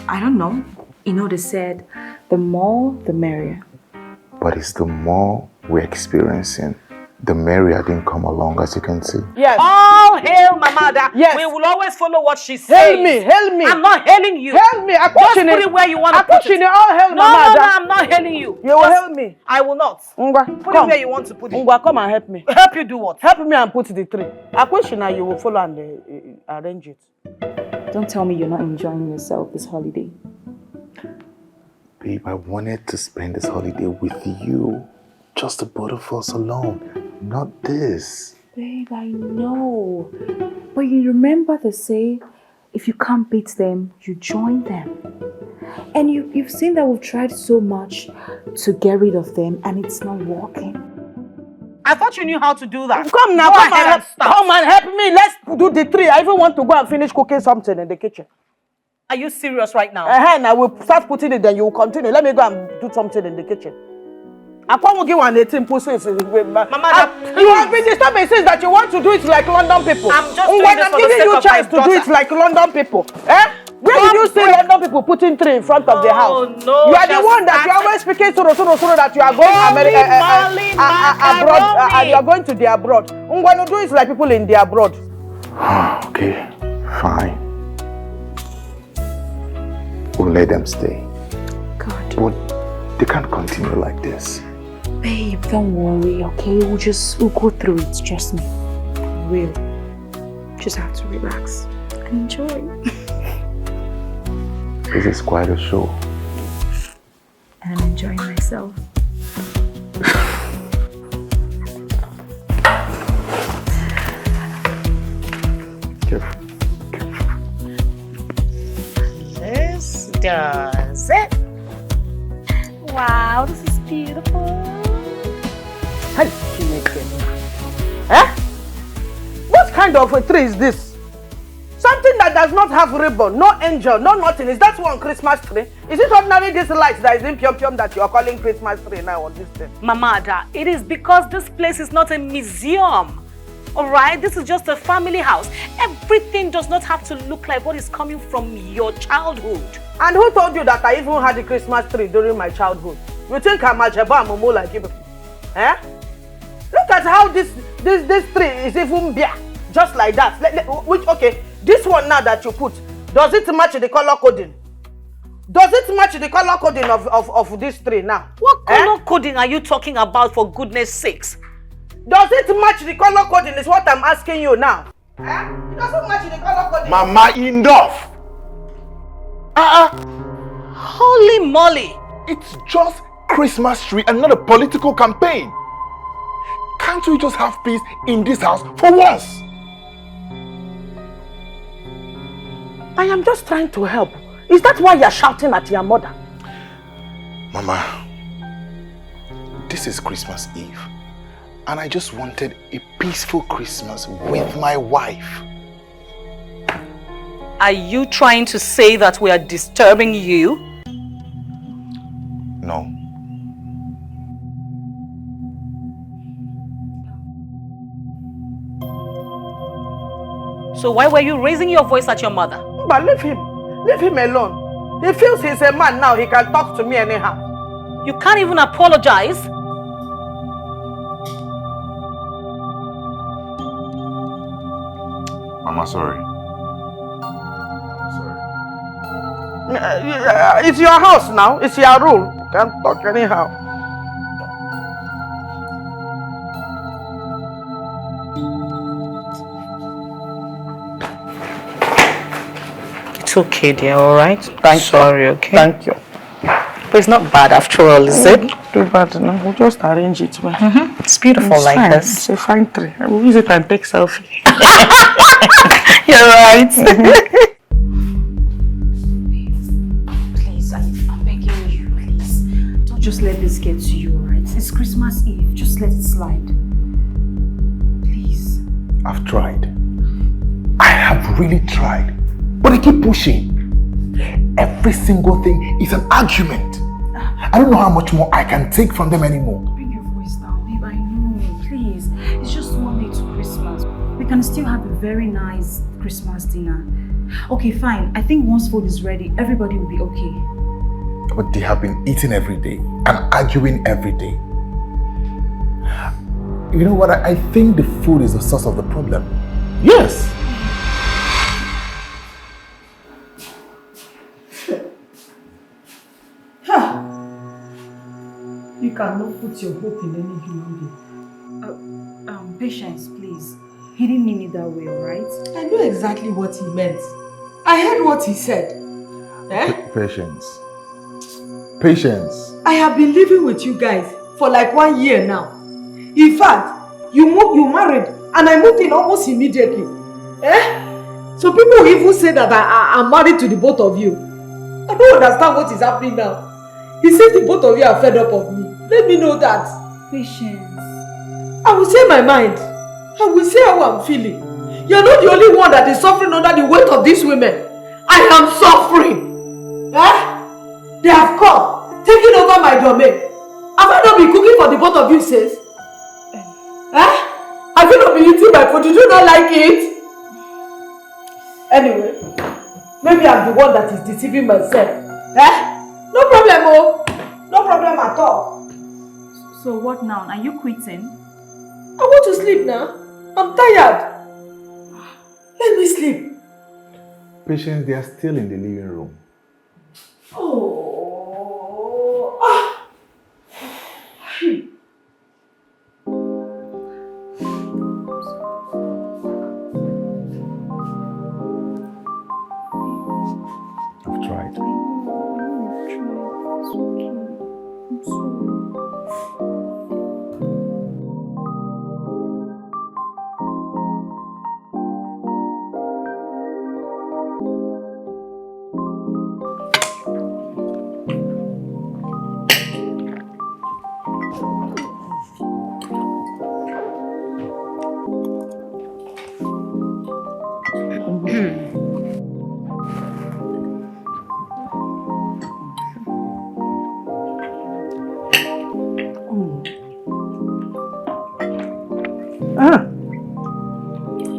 I don't know. You know, they said the more, the merrier. But it's the more we're experiencing, the merrier didn't come along, as you can see. Yes. All hail Mama Ada. Yes. We will always follow what she says. Hail me. I'm not hailing you. Hail me. Just put it where you want to put it. All hail Mama Ada. No, I'm not hailing you. You will help me. I will not. Put it where you want to put it. Come and help me. Help you do what? Help me and put the tree. I question now you will follow and arrange it. Don't tell me you're not enjoying yourself this holiday. Babe, I wanted to spend this holiday with you. Just the both of us alone. Not this. Babe, I know. But you remember they say, if you can't beat them, you join them. And you've seen that we've tried so much to get rid of them and it's not working. I thought you knew how to do that. Come now, come and help me. Let's do the tree. I even want to go and finish cooking something in the kitchen. Are you serious right now? And I will start putting it, then you will continue. Let me go and do something in the kitchen. I can't give one 18 pussies. Mama, you have been disturbing since that you want to do it like London people. I'm just doing this for the sake giving you of chance my to daughter. do it like London people. Where did you see London people putting tree in front of their house? No, you are the one that you always speaking so that you are going abroad. You are going to the abroad. Ungwano do it like people in the abroad. Okay, fine. We'll let them stay. God. But they can't continue like this. Babe, don't worry, okay? We'll go through it, trust me. We'll just have to relax and enjoy. This is quite a show. And I'm enjoying myself. Careful. This does it. Wow, this is beautiful. What kind of a tree is this? Something that does not have ribbon, no angel, no nothing. Is that one Christmas tree? Is it ordinary this light that is in Pyom that you are calling Christmas tree now on this thing? Mama Ada, it is because this place is not a museum. Alright, this is just a family house. Everything does not have to look like what is coming from your childhood. And who told you that I even had a Christmas tree during my childhood? You think I'm a Jeba Momo like you? Look at how this tree is even bare. Just like that. Okay, this one now that you put, does it match the color coding? Does it match the color coding of this tree now? What color coding are you talking about, for goodness sakes? Does it match the color coding is what I'm asking you now. It doesn't match the color coding. Mama, enough! Holy moly! It's just Christmas tree and not a political campaign. Can't we just have peace in this house for once? I am just trying to help. Is that why you're shouting at your mother? Mama, this is Christmas Eve. And I just wanted a peaceful Christmas with my wife. Are you trying to say that we are disturbing you? No. So why were you raising your voice at your mother? But leave him. Leave him alone. He feels he's a man now. He can talk to me anyhow. You can't even apologize. Mama, sorry. It's your house now. It's your rule. You can't talk anyhow. It's okay, dear, alright? Sorry, okay? Thank you. But it's not bad after all, is it? Too bad, no. We'll just arrange it well. It's beautiful It's like fine. this. It's a fine tree. We'll use it and take selfie. You're right. Please, I'm begging you, please. Don't just let this get to you, alright? It's Christmas Eve. Just let it slide. Please. I've tried. I have really tried. But I keep pushing. Every single thing is an argument. I don't know how much more I can take from them anymore. Bring your voice down, babe. I know. Please. It's just one day to Christmas. We can still have a very nice Christmas dinner. Okay, fine. I think once food is ready, everybody will be okay. But they have been eating every day and arguing every day. You know what? I think the food is the source of the problem. Yes. You cannot put your hope in any human being. Patience, please. He didn't mean it that way, alright? I know exactly what he meant. I heard what he said. Patience. Patience. I have been living with you guys for like 1 year now. In fact, you married and I moved in almost immediately. So people even say that I'm married to the both of you. I don't understand what is happening now. He says the both of you are fed up of me. Let me know that. Patience. I will say my mind. I will say how I'm feeling. You're not the only one that is suffering under the weight of these women. I am suffering. They have come, taking over my domain. Have I not been cooking for the both of you, sis? Have you not been eating my food? Did you not like it? Anyway, maybe I'm the one that is deceiving myself. No problem, oh. No problem at all. So what now? Are you quitting? I want to sleep now. I'm tired. Let me sleep. Patience, they are still in the living room. Oh. I've tried.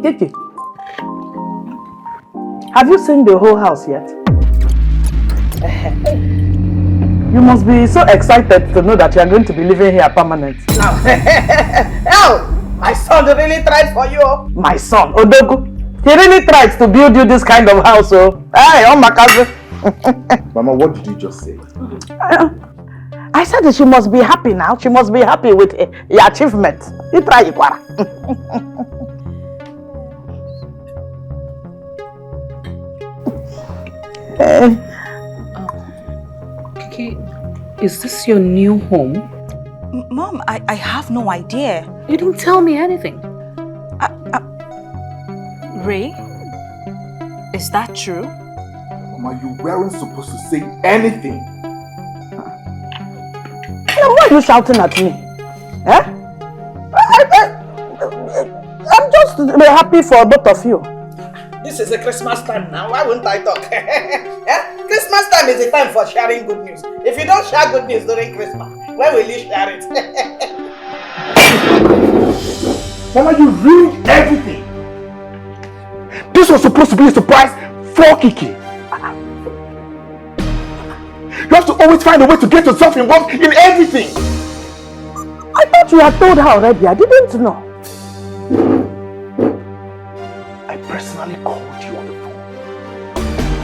Kiki, have you seen the whole house yet? You must be so excited to know that you are going to be living here permanently. Oh, my son really tried for you. My son, Odogu, he really tried to build you this kind of house. Oh, hey, oh my cousin. Mama, what did you just say? I said that she must be happy now. She must be happy with your achievement. You try, Ikwara. Kiki, is this your new home? Mom, I have no idea. You didn't tell me anything. Ray, is that true? Mama, you weren't supposed to say anything. Why are you shouting at me? I'm just happy for both of you. This is a Christmas time now. Why wouldn't I talk? Christmas time is a time for sharing good news. If you don't share good news during Christmas, when will you share it? Mama, you ruined everything. This was supposed to be a surprise for Kiki. You have to always find a way to get yourself involved in everything. I thought you had told her already. I didn't know. I I personally called you on the phone.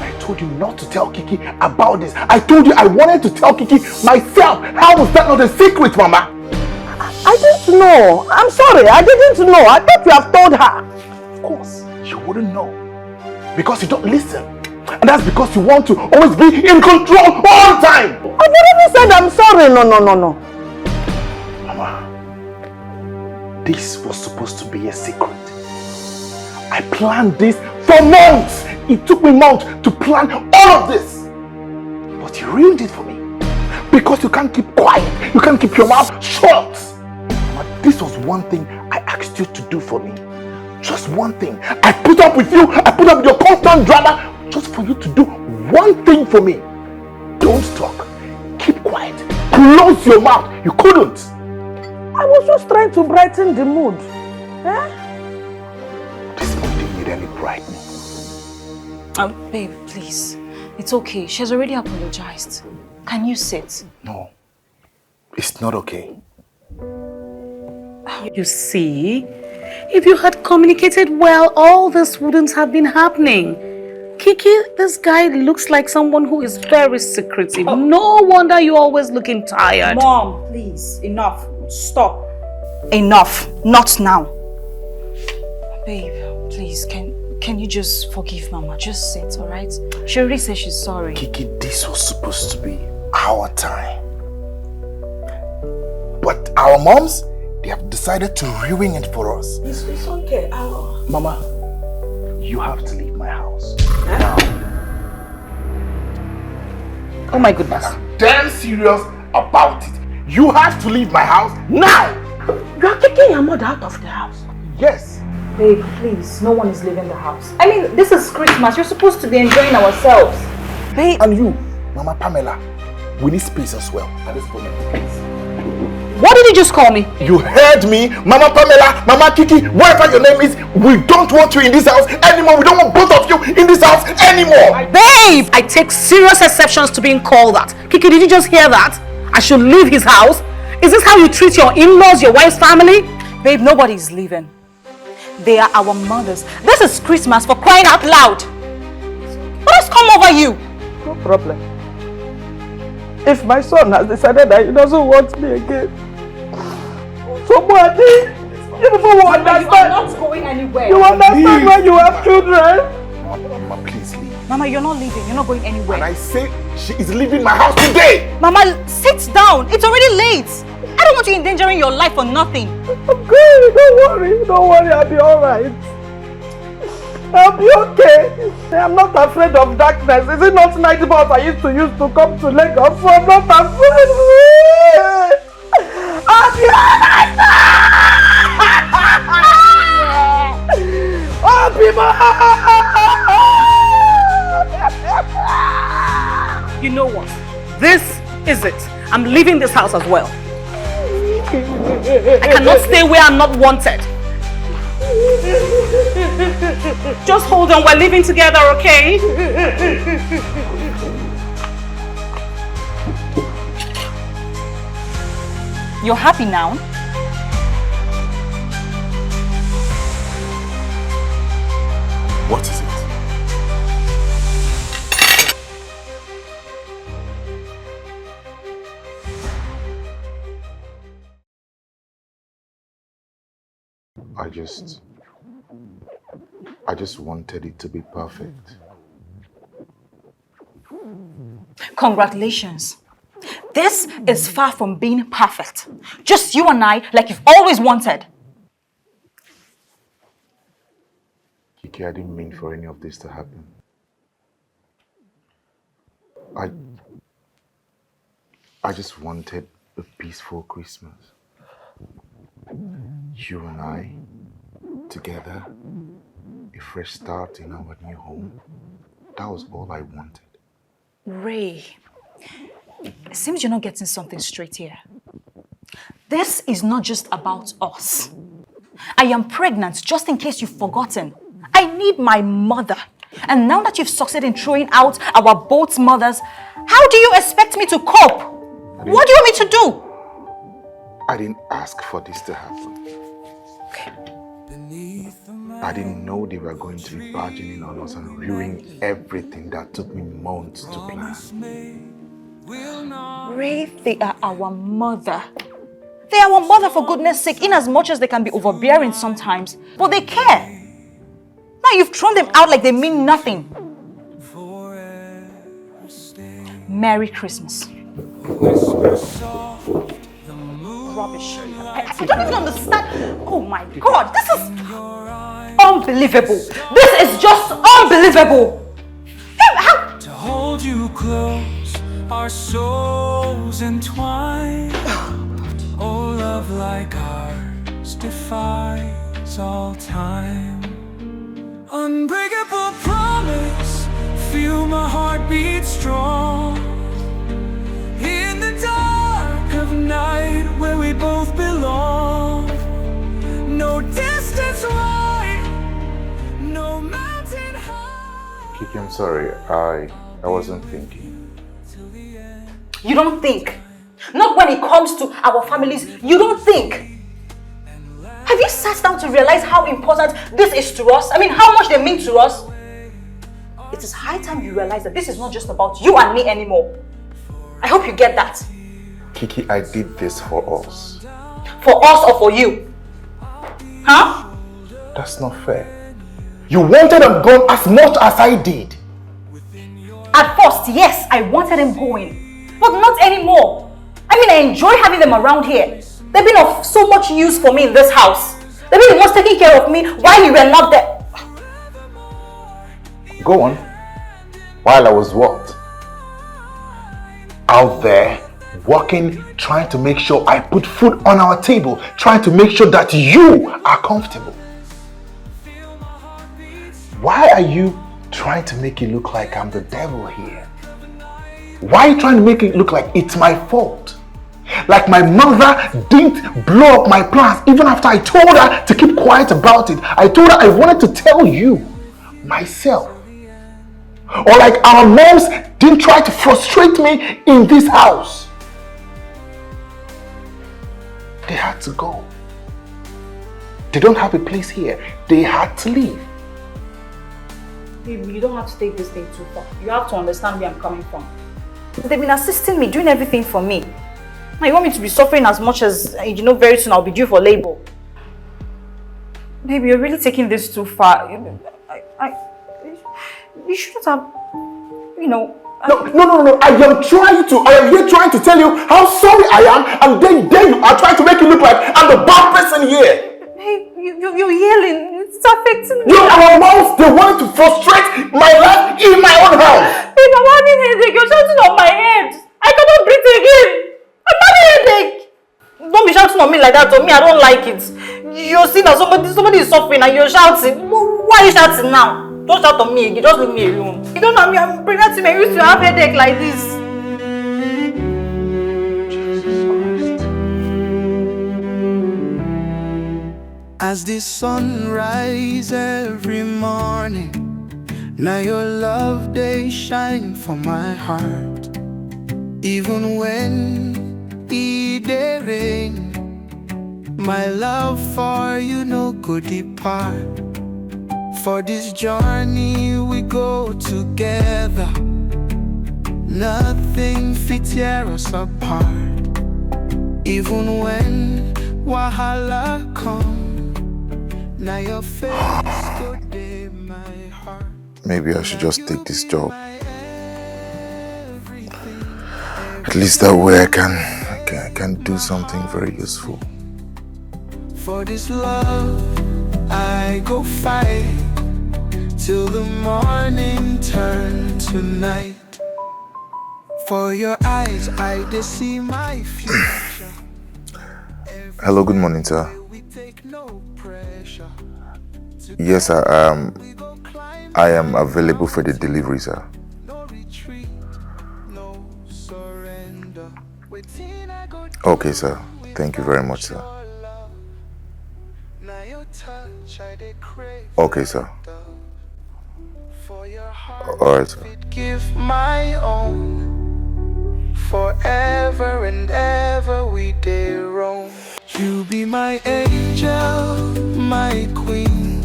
I told you not to tell Kiki about this. I told you I wanted to tell Kiki myself. How was that not a secret, Mama? I didn't know. I'm sorry, I didn't know. I thought you have told her. Of course, you wouldn't know. Because you don't listen. And that's because you want to always be in control all the time. I've already said I'm sorry. No. Mama, this was supposed to be a secret. I planned this for months. It took me months to plan all of this. But you ruined it for me. Because you can't keep quiet. You can't keep your mouth shut. Mama, this was one thing I asked you to do for me. Just one thing. I put up with you. I put up with your constant drama just for you to do one thing for me. Don't talk. Keep quiet. Close your mouth. You couldn't. I was just trying to brighten the mood. This mood didn't need any brightening. Babe, please. It's okay. She has already apologized. Can you sit? No. It's not okay. You see, if you had communicated well, all this wouldn't have been happening. Kiki, this guy looks like someone who is very secretive. No wonder you're always looking tired. Mom, please. Enough. Stop. Enough. Not now. Babe, please, can you just forgive Mama? Just sit, alright? She already said she's sorry. Kiki, this was supposed to be our time. But our moms, they have decided to ruin it for us. It's okay. Mama, you have to leave my house. Oh my goodness. I'm damn serious about it. You have to leave my house now! You are kicking your mother out of the house. Yes. Babe, please. No one is leaving the house. I mean, this is Christmas. You're supposed to be enjoying ourselves. Babe. And you, Mama Pamela, we need space as well at this moment, please. What did you just call me? You heard me, Mama Pamela, Mama Kiki, whatever your name is. We don't want you in this house anymore. We don't want both of you in this house anymore. Babe, I take serious exceptions to being called that. Kiki, did you just hear that? I should leave his house? Is this how you treat your in-laws, your wife's family? Babe, nobody's leaving. They are our mothers. This is Christmas, for crying out loud. What has come over you? No problem. If my son has decided that he doesn't want me again, somebody, you people will understand. You are not going anywhere. You understand when you have children? Mama, please leave. Mama, you're not leaving. You're not going anywhere. And I say she is leaving my house today. Mama, sit down. It's already late. I don't want you endangering your life for nothing. Okay, don't worry, I'll be alright. I'll be okay. I'm not afraid of darkness. Is it not night bus I used to come to Lagos? So I'm not afraid. I'll be alright. I'll be You know what? This is it. I'm leaving this house as well. I cannot stay where I'm not wanted. Just hold on, we're living together, okay? You're happy now? What is it? I just wanted it to be perfect. Congratulations. This is far from being perfect. Just you and I, like you've always wanted. Kiki, I didn't mean for any of this to happen. I just wanted a peaceful Christmas. You and I, together, a fresh start in our new home. That was all I wanted. Ray, it seems you're not getting something straight here. This is not just about us. I am pregnant, just in case you've forgotten. I need my mother. And now that you've succeeded in throwing out our both mothers, how do you expect me to cope? What do you want me to do? I didn't ask for this to happen. Beneath the I didn't know they were going to be barging in on us and ruining everything that took me months to plan. Ray, they are our mother. They are our mother, for goodness sake, in as much as they can be overbearing sometimes. But they care. Now you've thrown them out like they mean nothing. Merry Christmas. Rubbish. I don't even understand. Oh my God, this is unbelievable. This is just unbelievable. How? To hold you close, our souls entwined. Oh, love like ours defies all time. Unbreakable promise, feel my heart beat strong. In the dark of night where we both belong. No distance wide, no mountain high. Kiki, I'm sorry. I wasn't thinking. You don't think? Not when it comes to our families, you don't think? Have you sat down to realize how important this is to us? I mean, how much they mean to us? It is high time you realize that this is not just about you and me anymore. I hope you get that. Kiki, I did this for us. For us or for you? Huh? That's not fair. You wanted them gone as much as I did. At first, yes, I wanted them going. But not anymore. I mean, I enjoy having them around here. They've been of so much use for me in this house. They've been the ones taking care of me while you were not there. Go on. While I was what? Out there, working, trying to make sure I put food on our table, trying to make sure that you are comfortable. Why are you trying to make it look like I'm the devil here? Why are you trying to make it look like it's my fault? Like my mother didn't blow up my plans even after I told her to keep quiet about it. I told her I wanted to tell you myself. Or like our moms didn't try to frustrate me in this house. They had to go. They don't have a place here. They had to leave. Baby, you don't have to take this thing too far. You have to understand where I'm coming from. They've been assisting me, doing everything for me. Now you want me to be suffering as much as, you know, very soon I'll be due for labor. Baby, you're really taking this too far. You shouldn't have, you know... No. I am here trying to tell you how sorry I am, and then you are trying to make it look like I'm the bad person here. Hey, you're yelling. It's affecting me. Our moms, they wanted to frustrate my life in my own house. Babe, I'm having a headache. You're shouting on my head. I cannot breathe again. I'm having a headache. Don't be shouting on me like that. On me, I don't like it. You're seeing that somebody is suffering and you're shouting. Why are you shouting now? Don't shout on me again. Just leave me alone. You don't know me. I'm pregnant. I used to have a headache like this. As the sun rises every morning, now your love they shine for my heart. Even when it rain, my love for you no go depart. For this journey we go together, nothing fit tear us apart. Even when wahala come, now your face go dey my heart. Maybe I should just take this job. At least that way I can do something very useful. For this love I go fight till the morning turn to night. For your eyes I dey see my future. Hello, good morning, sir. Yes, sir. I am available for the delivery, sir. Okay, sir. Thank you very much, sir. Okay, sir. All right, sir. Give my own. Forever and ever we dare roam. You be my angel, my queen.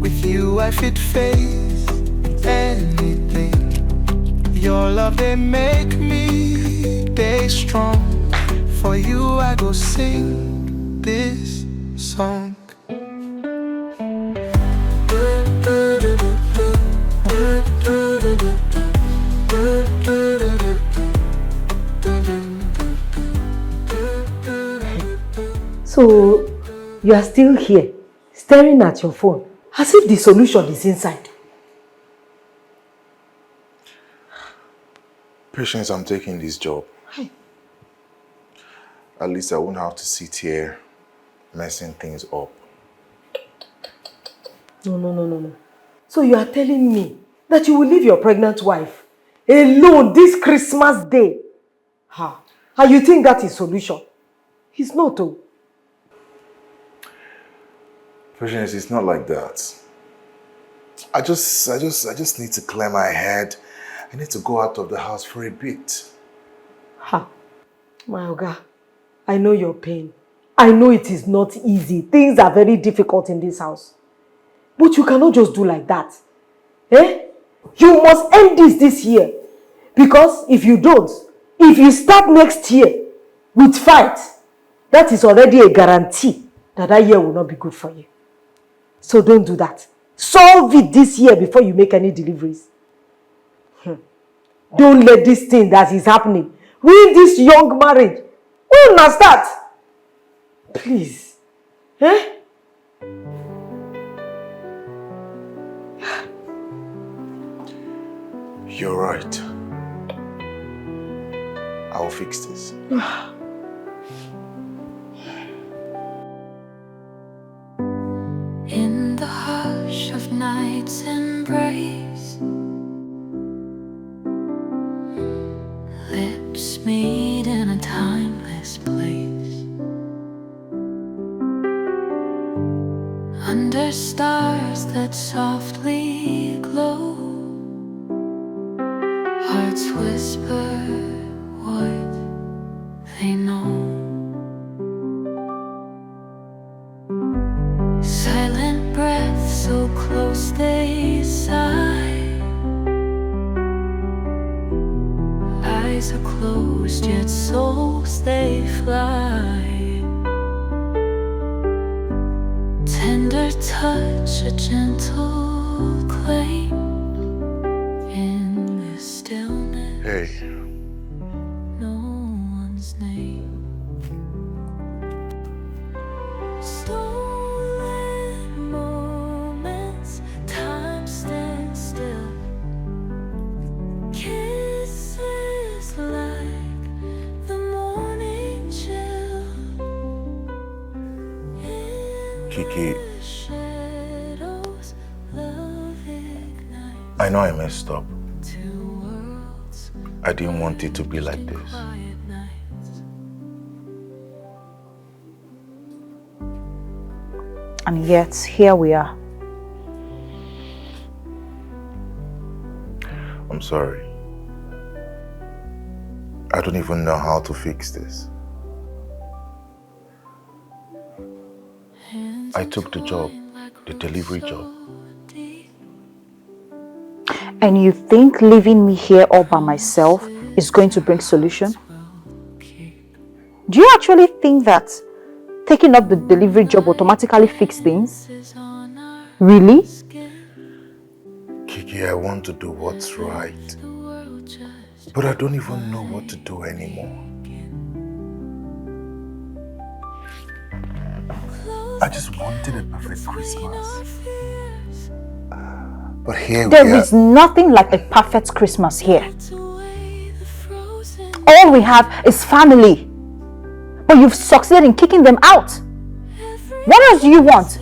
With you I fit face anything. Your love, they make me stay strong. For you I go sing this song. So, you are still here, staring at your phone, as if the solution is inside. Patience, I'm taking this job. Hey. At least I won't have to sit here messing things up. No. So you are telling me that you will leave your pregnant wife alone this Christmas day? Ha! And you think that is solution? It's not though. Patience, it's not like that. I just need to clear my head. I need to go out of the house for a bit. Ha! My Oga, I know your pain. I know it is not easy. Things are very difficult in this house. But you cannot just do like that. Eh? You must end this year. Because if you don't, if you start next year with fight, that is already a guarantee that year will not be good for you. So don't do that. Solve it this year before you make any deliveries. Don't let this thing that is happening ruin this young marriage. When will start? Please. Eh? You're right. I'll fix this. In the hush of night's embrace, lips meet in a timeless place. Under stars that softly glow, hearts whisper what they know. Silent breath so close they sigh. Eyes are closed yet souls they fly. Tender touch, a gentle claim in this stillness. Hey. No one's name. Stolen moments, time stands still. Kisses like the morning chill. Kiki, Shadows, love ignites. I know I messed up. I didn't want it to be like this. And yet, here we are. I'm sorry. I don't even know how to fix this. I took the job, the delivery job. And you think leaving me here all by myself is going to bring solution? Do you actually think that taking up the delivery job automatically fix things? Really? Kiki, I want to do what's right. But I don't even know what to do anymore. I just wanted a perfect Christmas. But here There is nothing like a perfect Christmas here. All we have is family. But you've succeeded in kicking them out. What else do you want?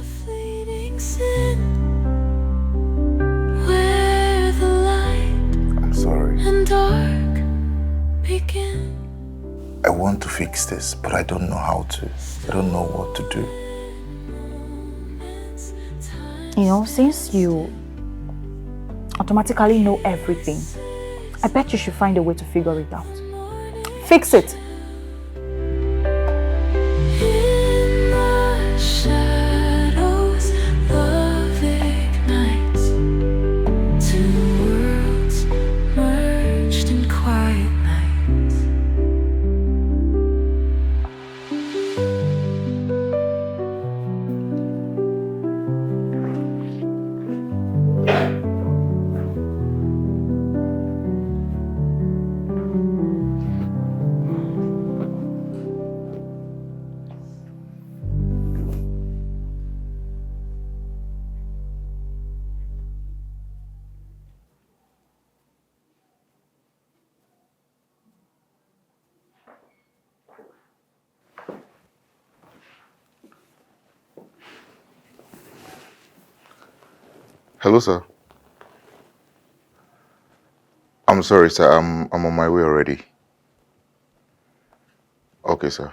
I'm sorry. And dark begin. I want to fix this, but I don't know how to. I don't know what to do. You know, since you automatically know everything, I bet you should find a way to figure it out. Fix it. In the shadows, love ignites. Hello, sir. I'm sorry, sir. I'm on my way already. Okay, sir.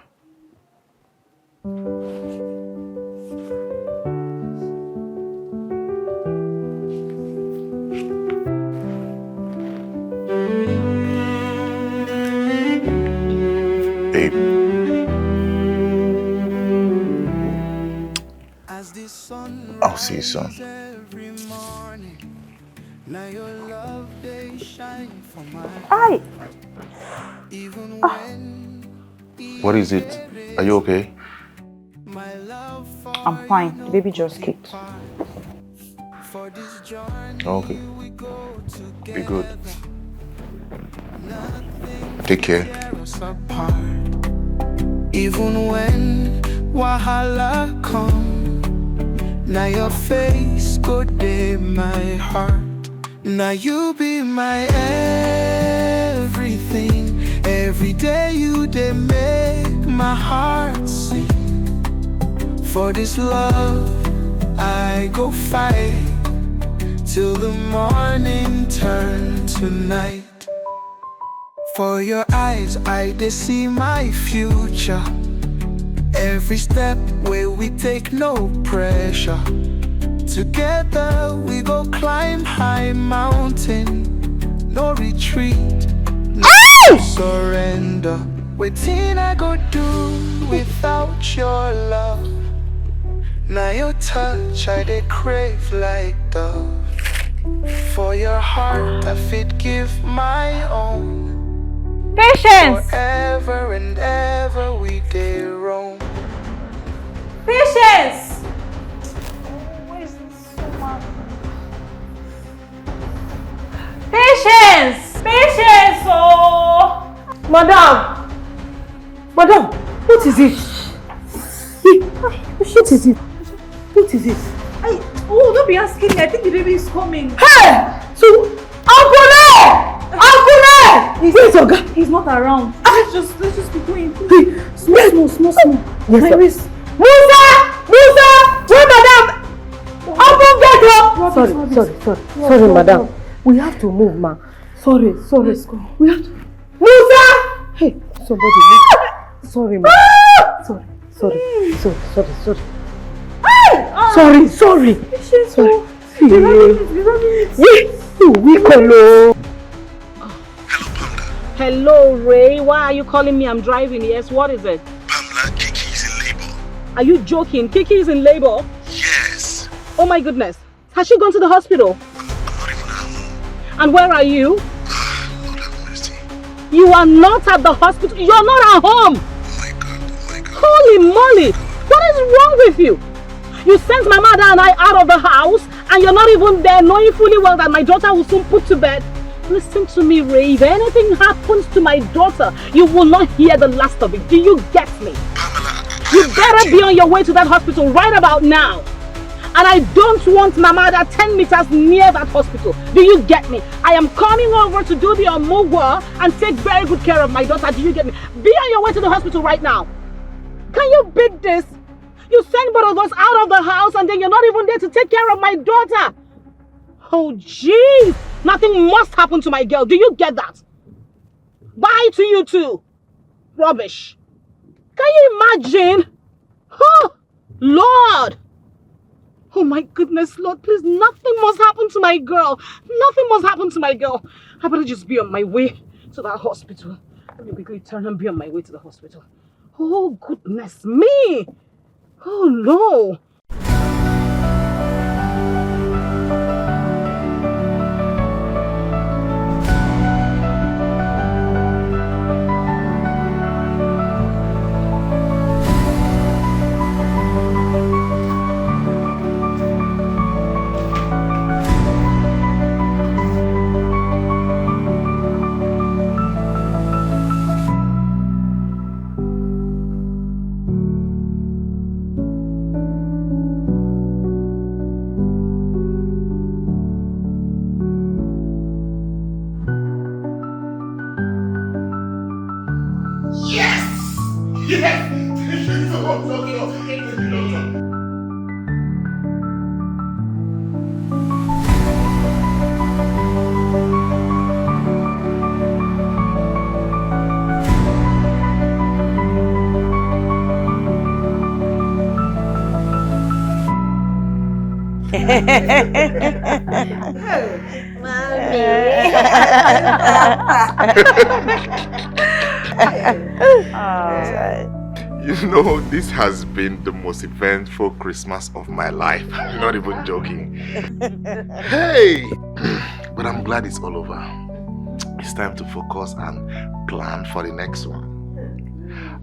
Babe. I'll see you soon. Hi. What is it? Are you okay? I'm fine. The baby just kicked. Okay. Be good. Take care. Even when wahala come, now your face go dey my heart. Now you be my everything. Every day you dey make my heart sing. For this love I go fight till the morning turn to night. For your eyes I dey see my future. Every step where we take no pressure. Together we go climb high mountain. No retreat, no surrender. Waiting I go do without your love. Now your touch I dey crave like dove. For your heart I fit give my own. Patience! Forever and ever we dey roam. Patience! Why is this so much? Patience! Patience! Oh! Madam! Madam, what is it? What is it? What is it? Oh, don't be asking me. I think the baby is coming. Hey! So, Uncle! Where's Oga? He's not around. Let's just be going. Hey, small. Yes, Iris. Musa! Where madam? Open gate up! Sorry, madam. We have to move, ma. Sorry. Let's go. We have to. Musa! Hey, somebody move. Sorry, ma. Sorry. Sorry. We call. Hello, Ray. Why are you calling me? I'm driving. Yes, what is it? Pamela, Kiki is in labor. Are you joking? Kiki is in labor? Yes. Oh my goodness. Has she gone to the hospital? I'm not even at home. And where are you? Lord have mercy. You are not at the hospital. You're not at home. Oh my God. Holy moly. What is wrong with you? You sent my mother and I out of the house and you're not even there, knowing fully well that my daughter will soon put to bed. Listen to me, Ray. If anything happens to my daughter, you will not hear the last of it. Do you get me? Pamela, you better be on your way to that hospital right about now. And I don't want my mother 10 meters near that hospital. Do you get me? I am coming over to do the omugwa and take very good care of my daughter. Do you get me? Be on your way to the hospital right now. Can you beat this? You send both of us out of the house and then you're not even there to take care of my daughter. Oh, jeez. Nothing must happen to my girl. Do you get that? Bye to you too. Rubbish. Can you imagine? Oh, Lord. Oh my goodness, Lord. Please, nothing must happen to my girl. Nothing must happen to my girl. I better just be on my way to that hospital. Let me quickly turn and be on my way to the hospital. Oh, goodness me. Oh, no. You know, this has been the most eventful Christmas of my life. I'm not even joking. Hey! But I'm glad it's all over. It's time to focus and plan for the next one.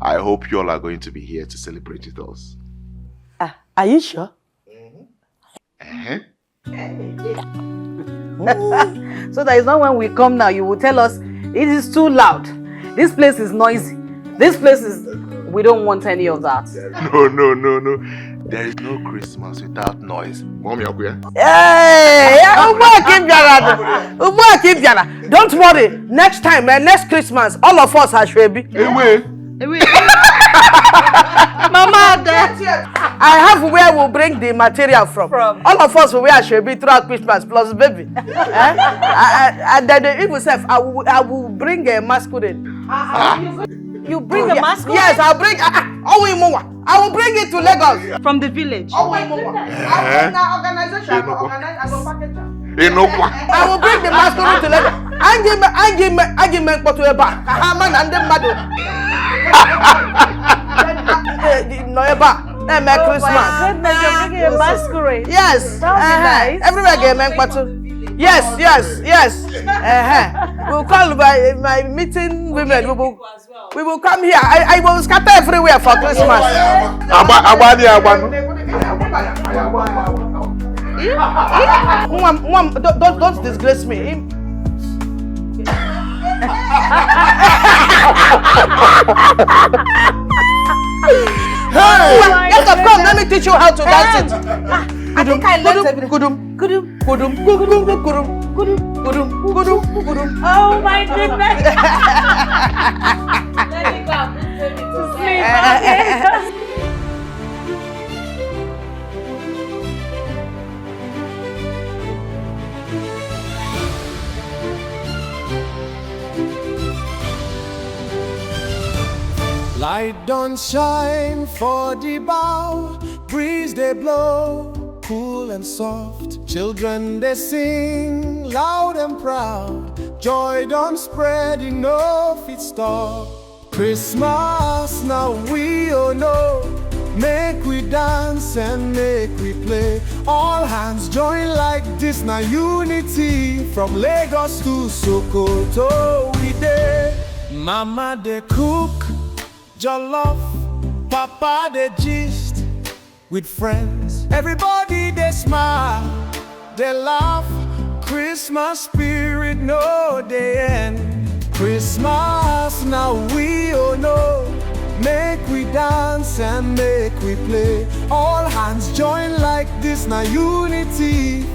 I hope you all are going to be here to celebrate with us. Are you sure? So that it's not when we come now, you will tell us it is too loud. This place is noisy. This place is... We don't want any of that. No. There is no Christmas without noise. Mommy, are we here? Hey! Don't worry. Next time, next Christmas, all of us are Shrebi. Mama, I have where we'll bring the material from. All of us will wear Shrebi throughout Christmas plus baby. And then the evil self, I will bring a masquerade. You bring a masquerade? Yes, I'll bring. I will bring it to Lagos. From the village? I will bring the masquerade to Lagos. I give me to a bar. Christmas. You're bringing a masquerade. Yes. That would be nice. Everywhere get Yes. We'll call my meeting women. We will come here. I will scatter everywhere for Christmas. Don't disgrace me. Yes, of course. Let me teach you how to dance it. I think I learned everything. Oh my goodness. Let me go to sleep. Okay. Light don't shine for the bow, breeze they blow, cool and soft. Children they sing loud and proud, joy don't spread enough it stop. Christmas now we all know, make we dance and make we play. All hands join like this, now unity from Lagos to Sokoto we dey. Mama they cook jollof, Papa they gist with friends. Everybody they smile, they laugh. Christmas spirit no they end. Christmas now we all know, make we dance and make we play. All hands join like this, now unity.